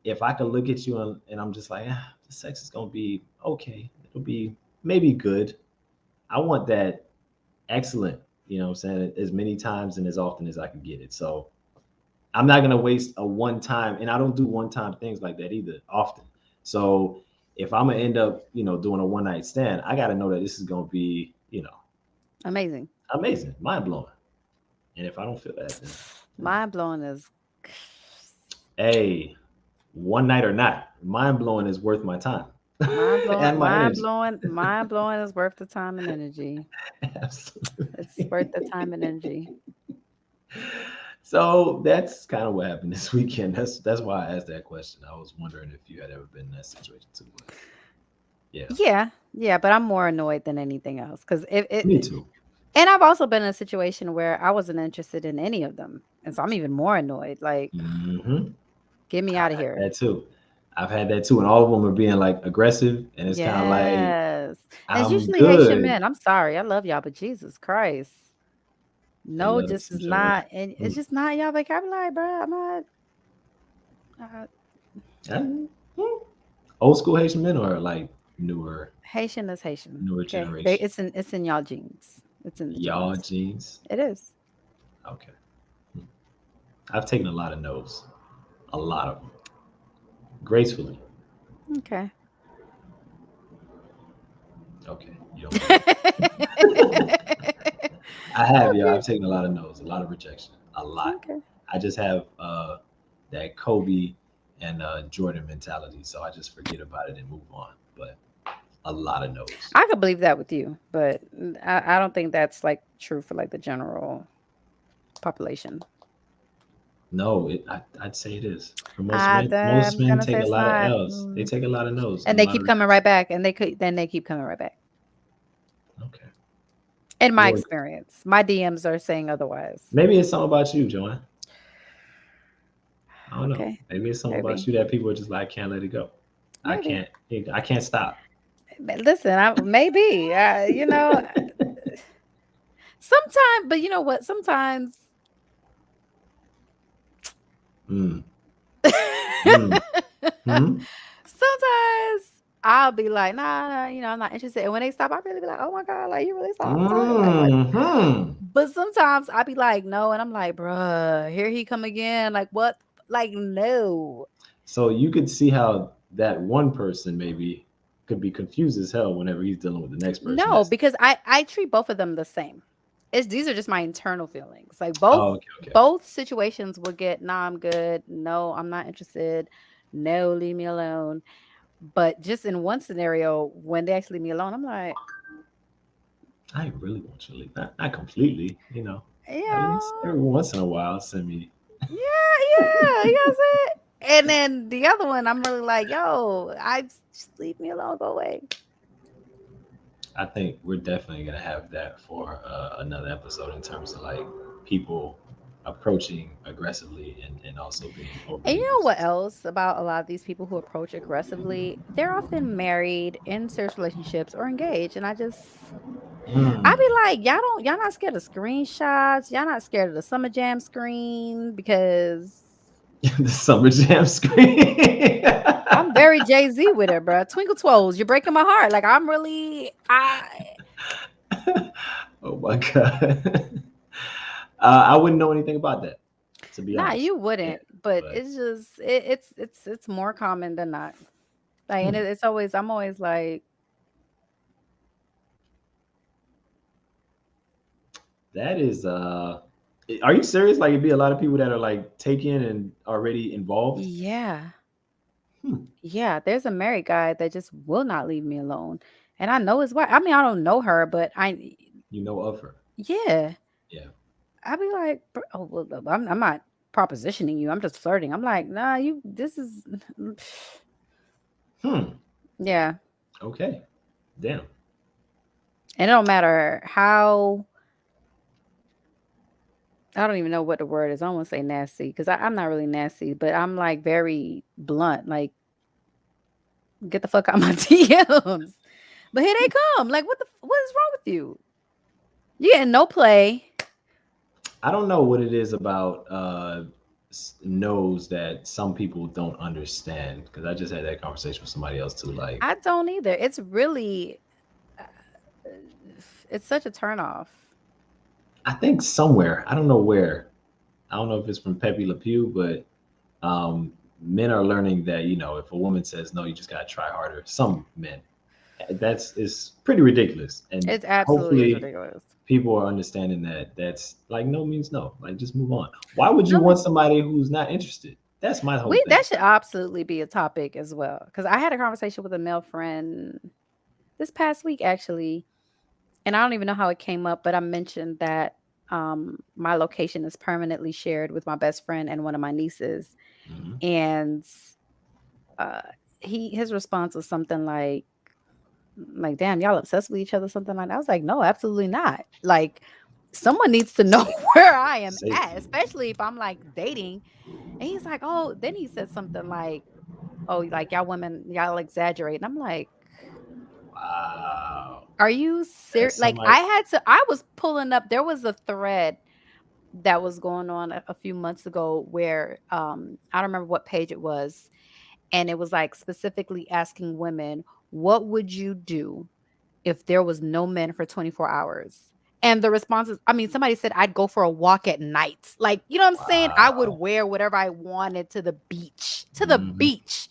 If I could look at you and I'm just like, the sex is gonna be okay. It'll be maybe good. I want that excellent. You know what I'm saying? As many times and as often as I can get it. So I'm not gonna waste a one time, and I don't do one time things like that either often. So if I'm gonna end up, doing a one night stand, I gotta know that this is gonna be, Amazing. amazing, mind blowing. And if I don't feel that, then Mind blowing is hey, one night or not, mind blowing is worth my time mind blowing, and my mind energy. blowing, mind blowing is worth the time and energy. It's Absolutely. worth the time and energy. So that's kind of what happened this weekend. That's why I asked that question. I was wondering if you had ever been in that situation too. But yeah, Yeah, yeah, but I'm more annoyed than anything else because me too. and I've also been in a situation where I wasn't interested in any of them, and so I'm even more annoyed. Like, Hmm. get me I've out of had here. that too. I've had that too, and all of them are being like aggressive, and it's kind of like Yes, and it's I'm usually Haitian good. men. I'm sorry, I love y'all, but Jesus Christ, They no, love them just some is Joey. not, and it's Mm. just not y'all vocabulary, bro. I'm not. Uh, Mm. Old school Haitian men or like newer Haitian is Haitian. newer Okay, generation. it's in y'all genes. It's in the Y'all genes. jeans. It is. Okay. Hmm. I've taken a lot of no's, a lot of them, gracefully. Okay. Okay, you don't believe me. I have, yeah. Okay. I've taken a lot of no's, a lot of rejection, a lot. Okay. I just have that Kobe and Jordan mentality, so I just forget about it and move on. But a lot of no's. I could believe that with you, but I don't think that's like true for like the general population. No, I'd say it is. For most men, most I'm men gonna take say a it's lot of not. L's. They take a lot of no's and And a they lot of keep coming rejection. right back, and they keep coming right back. Okay. In my Well, experience, my DMs are saying otherwise. maybe it's something about you, Joanne. I don't know. Okay, Maybe it's something about maybe, you that people are just like, I can't let it go. I maybe. can't. I can't stop. But listen, maybe sometimes, but you know what? Sometimes, Mm, mm, sometimes hmm, I'll be like, nah, I'm not interested. And when they stop, I really be like, oh my god, like you really stopped talking, like what? hmm. But sometimes I be like, no, and I'm like, bruh, here he come again. Like what? Like no, So you could see how that one person maybe could be confused as hell whenever he's dealing with the next person. no, That's because I treat both of them the same. It's these are just my internal feelings. Like both oh, okay, okay. both situations will get, nah, I'm good. No, I'm not interested. No, leave me alone. But just in one scenario, when they actually leave me alone, I'm like, I really want you to leave. Not completely, At least yeah, every once in a while, send me. yeah, yeah, you know what I'm saying? And then the other one, I'm really like, yo, just leave me alone, go away. I think we're definitely gonna have that for another episode in terms of like people approaching aggressively and also being And overly you know aggressive. what else about a lot of these people who approach aggressively? They're often married, in serious relationships, or engaged. And I Mm. be like, y'all not scared of screenshots. Y'all not scared of the Summer Jam screen because The summer jam screen. I'm very Jay Z with it, bro. Twinkle Toes, you're breaking my heart. Like I'm really, Oh my god. I wouldn't know anything about that, to be nah, honest. you Yeah, wouldn't. But but it's just, it's more common than not. Like, and hmm, it's always, I'm always like, that is. Are you serious? Like, it'd be a lot of people that are like taken and already involved. yeah, Hmm. yeah. There's a married guy that just will not leave me alone, and I know his wife. I mean, I don't know her, but You know of her. yeah. Yeah. I'd be like, "Oh, well, I'm not propositioning you. I'm just flirting." I'm like, "Nah, this is Hmm. yeah." Okay. Damn. And it don't matter how. I don't even know what the word is. I don't want to say nasty because I'm not really nasty, but I'm like very blunt. Like, get the fuck out my DMs. But here they come. Like, what is wrong with you? You getting no play. I don't know what it is about knows that some people don't understand because I just had that conversation with somebody else too. Like, I don't either. It's really, uh, it's such a turn off. I think somewhere, I don't know where, I don't know if it's from Pepe Le Pew, but men are learning that if a woman says no, you just gotta try harder. Some men, that's is pretty ridiculous, and It's absolutely is hopefully ridiculous. people are understanding that that's like no means no. Like just move on. Why would you No, want somebody who's not interested? That's my whole we thing. that should absolutely be a topic as well. Because I had a conversation with a male friend this past week actually, and I don't even know how it came up, but I mentioned that my location is permanently shared with my best friend and one of my nieces, Hmm. and uh, his response was something like, damn, y'all obsessed with each other, something like that. I was like, no, absolutely not. Like, someone needs to know Safe, where I am safe. at, especially if I'm like dating. And he's like, oh, then he said something like, oh, like y'all women, y'all exaggerate. And I'm like, Wow, are you serious? that's Like, somebody. I was pulling up, there was a thread that was going on a few months ago where I don't remember what page it was. And it was like specifically asking women, what would you do if there was no men for 24 hours? And the responses, I mean, somebody said I'd go for a walk at night. Like, you know what I'm saying? I would Wow. wear whatever I wanted to the beach. To the Hmm. beach.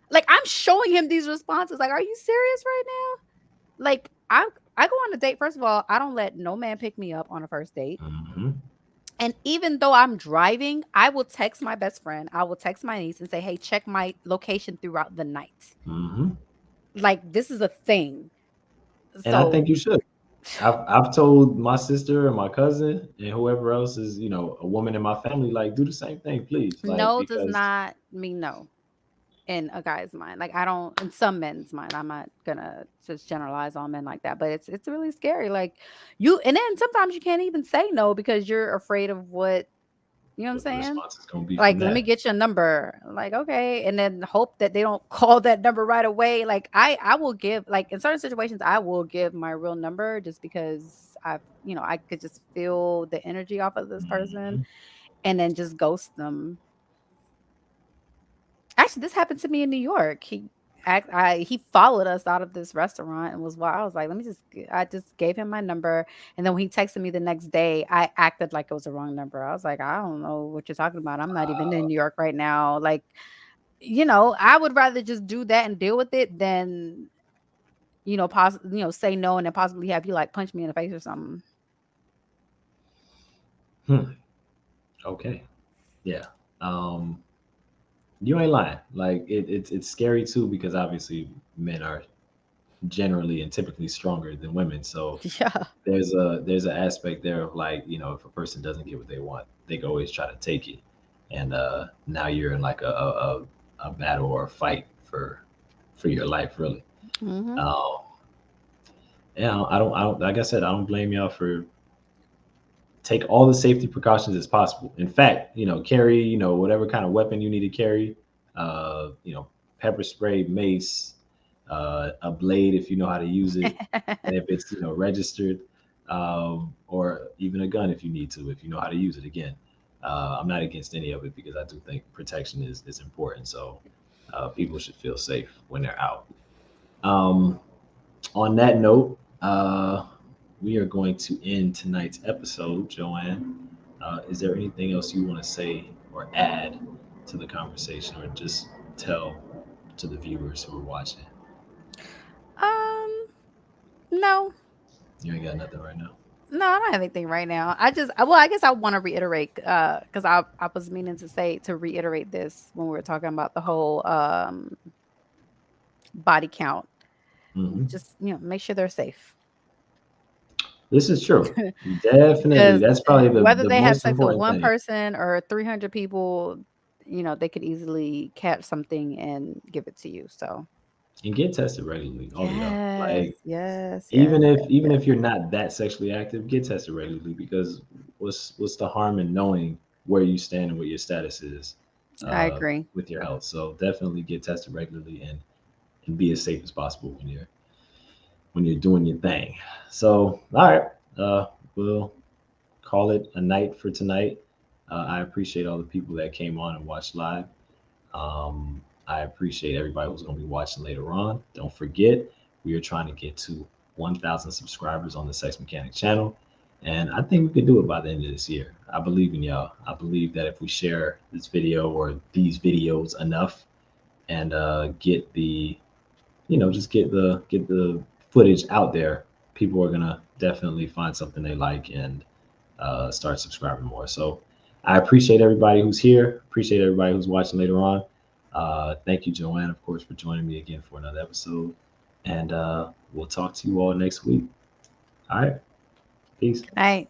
Like, I'm showing him these responses. Like, are you serious right now? Like, I go on a date. First of all, I don't let no man pick me up on a first date. Hmm. And even though I'm driving, I will text my best friend. I will text my niece and say, "Hey, check my location throughout the night." Hmm. Like, this is a thing. And I So think you should. I've told my sister and my cousin and whoever else is a woman in my family like do the same thing, please. Like no does because not mean no in a guy's mind. Like, I don't, in some men's mind. I'm not gonna just generalize on men like that, but it's really scary. Like, and then sometimes you can't even say no because you're afraid of what, you know what I'm what the saying? response is gonna be from Like, let me that. get your number. Like, okay, and then hope that they don't call that number right away. Like, I will give, like, in certain situations I will give my real number just because I could just feel the energy off of this person, Hmm. and then just ghost them. Actually, this happened to me in New York. He followed us out of this restaurant and was wild. I was like, I just gave him my number. And then when he texted me the next day, I acted like it was the wrong number. I was like, I don't know what you're talking about. I'm not even in New York right now. Like, I would rather just do that and deal with it than, say no and then possibly have you like punch me in the face or something. Hmm. Okay. Yeah. Um, you ain't lying. Like it's scary too because obviously men are generally and typically stronger than women. So Yeah. there's an aspect there of like if a person doesn't get what they want, they can always try to take it, and now you're in like a battle or a fight for your life really. Hmm. Um, yeah, I don't like I said I don't blame y'all for take all the safety precautions as possible. In fact, carry, whatever kind of weapon you need to carry, uh, you know, pepper spray, mace, a blade if you know how to use it, and if it's, registered, or even a gun if you need to, if you know how to use it again. I'm not against any of it because I do think protection is important. So people should feel safe when they're out. Um, on that note, we are going to end tonight's episode, Joanne. Is there anything else you want to say or add to the conversation, or just tell to the viewers who are watching? um, no. You ain't got nothing right now. No, I don't have anything right now. Well, I guess I want to reiterate, because I was meaning to reiterate this when we were talking about the whole body count. Hmm. Just, make sure they're safe. This is true. Definitely, Because that's probably whether the they have most sex with important one thing. person or 300 people, they could easily catch something and give it to you. So, and get tested regularly. All of y'all, Yes, like yes, yes, even if you're not that sexually active, get tested regularly because what's the harm in knowing where you stand and what your status is I uh, agree. with your health? So definitely get tested regularly and be as safe as possible when you're doing your thing. So all right, we'll call it a night for tonight. I appreciate all the people that came on and watched live. I appreciate everybody who's going to be watching later on. Don't forget, we are trying to get to 1,000 subscribers on the Sex Mechanic channel. And I think we could do it by the end of this year. I believe in y'all. I believe that if we share this video or these videos enough and get the, just get the footage out there, people are gonna definitely find something they like and start subscribing more. So I appreciate everybody who's here. Appreciate everybody who's watching later on. Thank you, Joanne, of course, for joining me again for another episode. And we'll talk to you all next week. All right. Peace. Good night.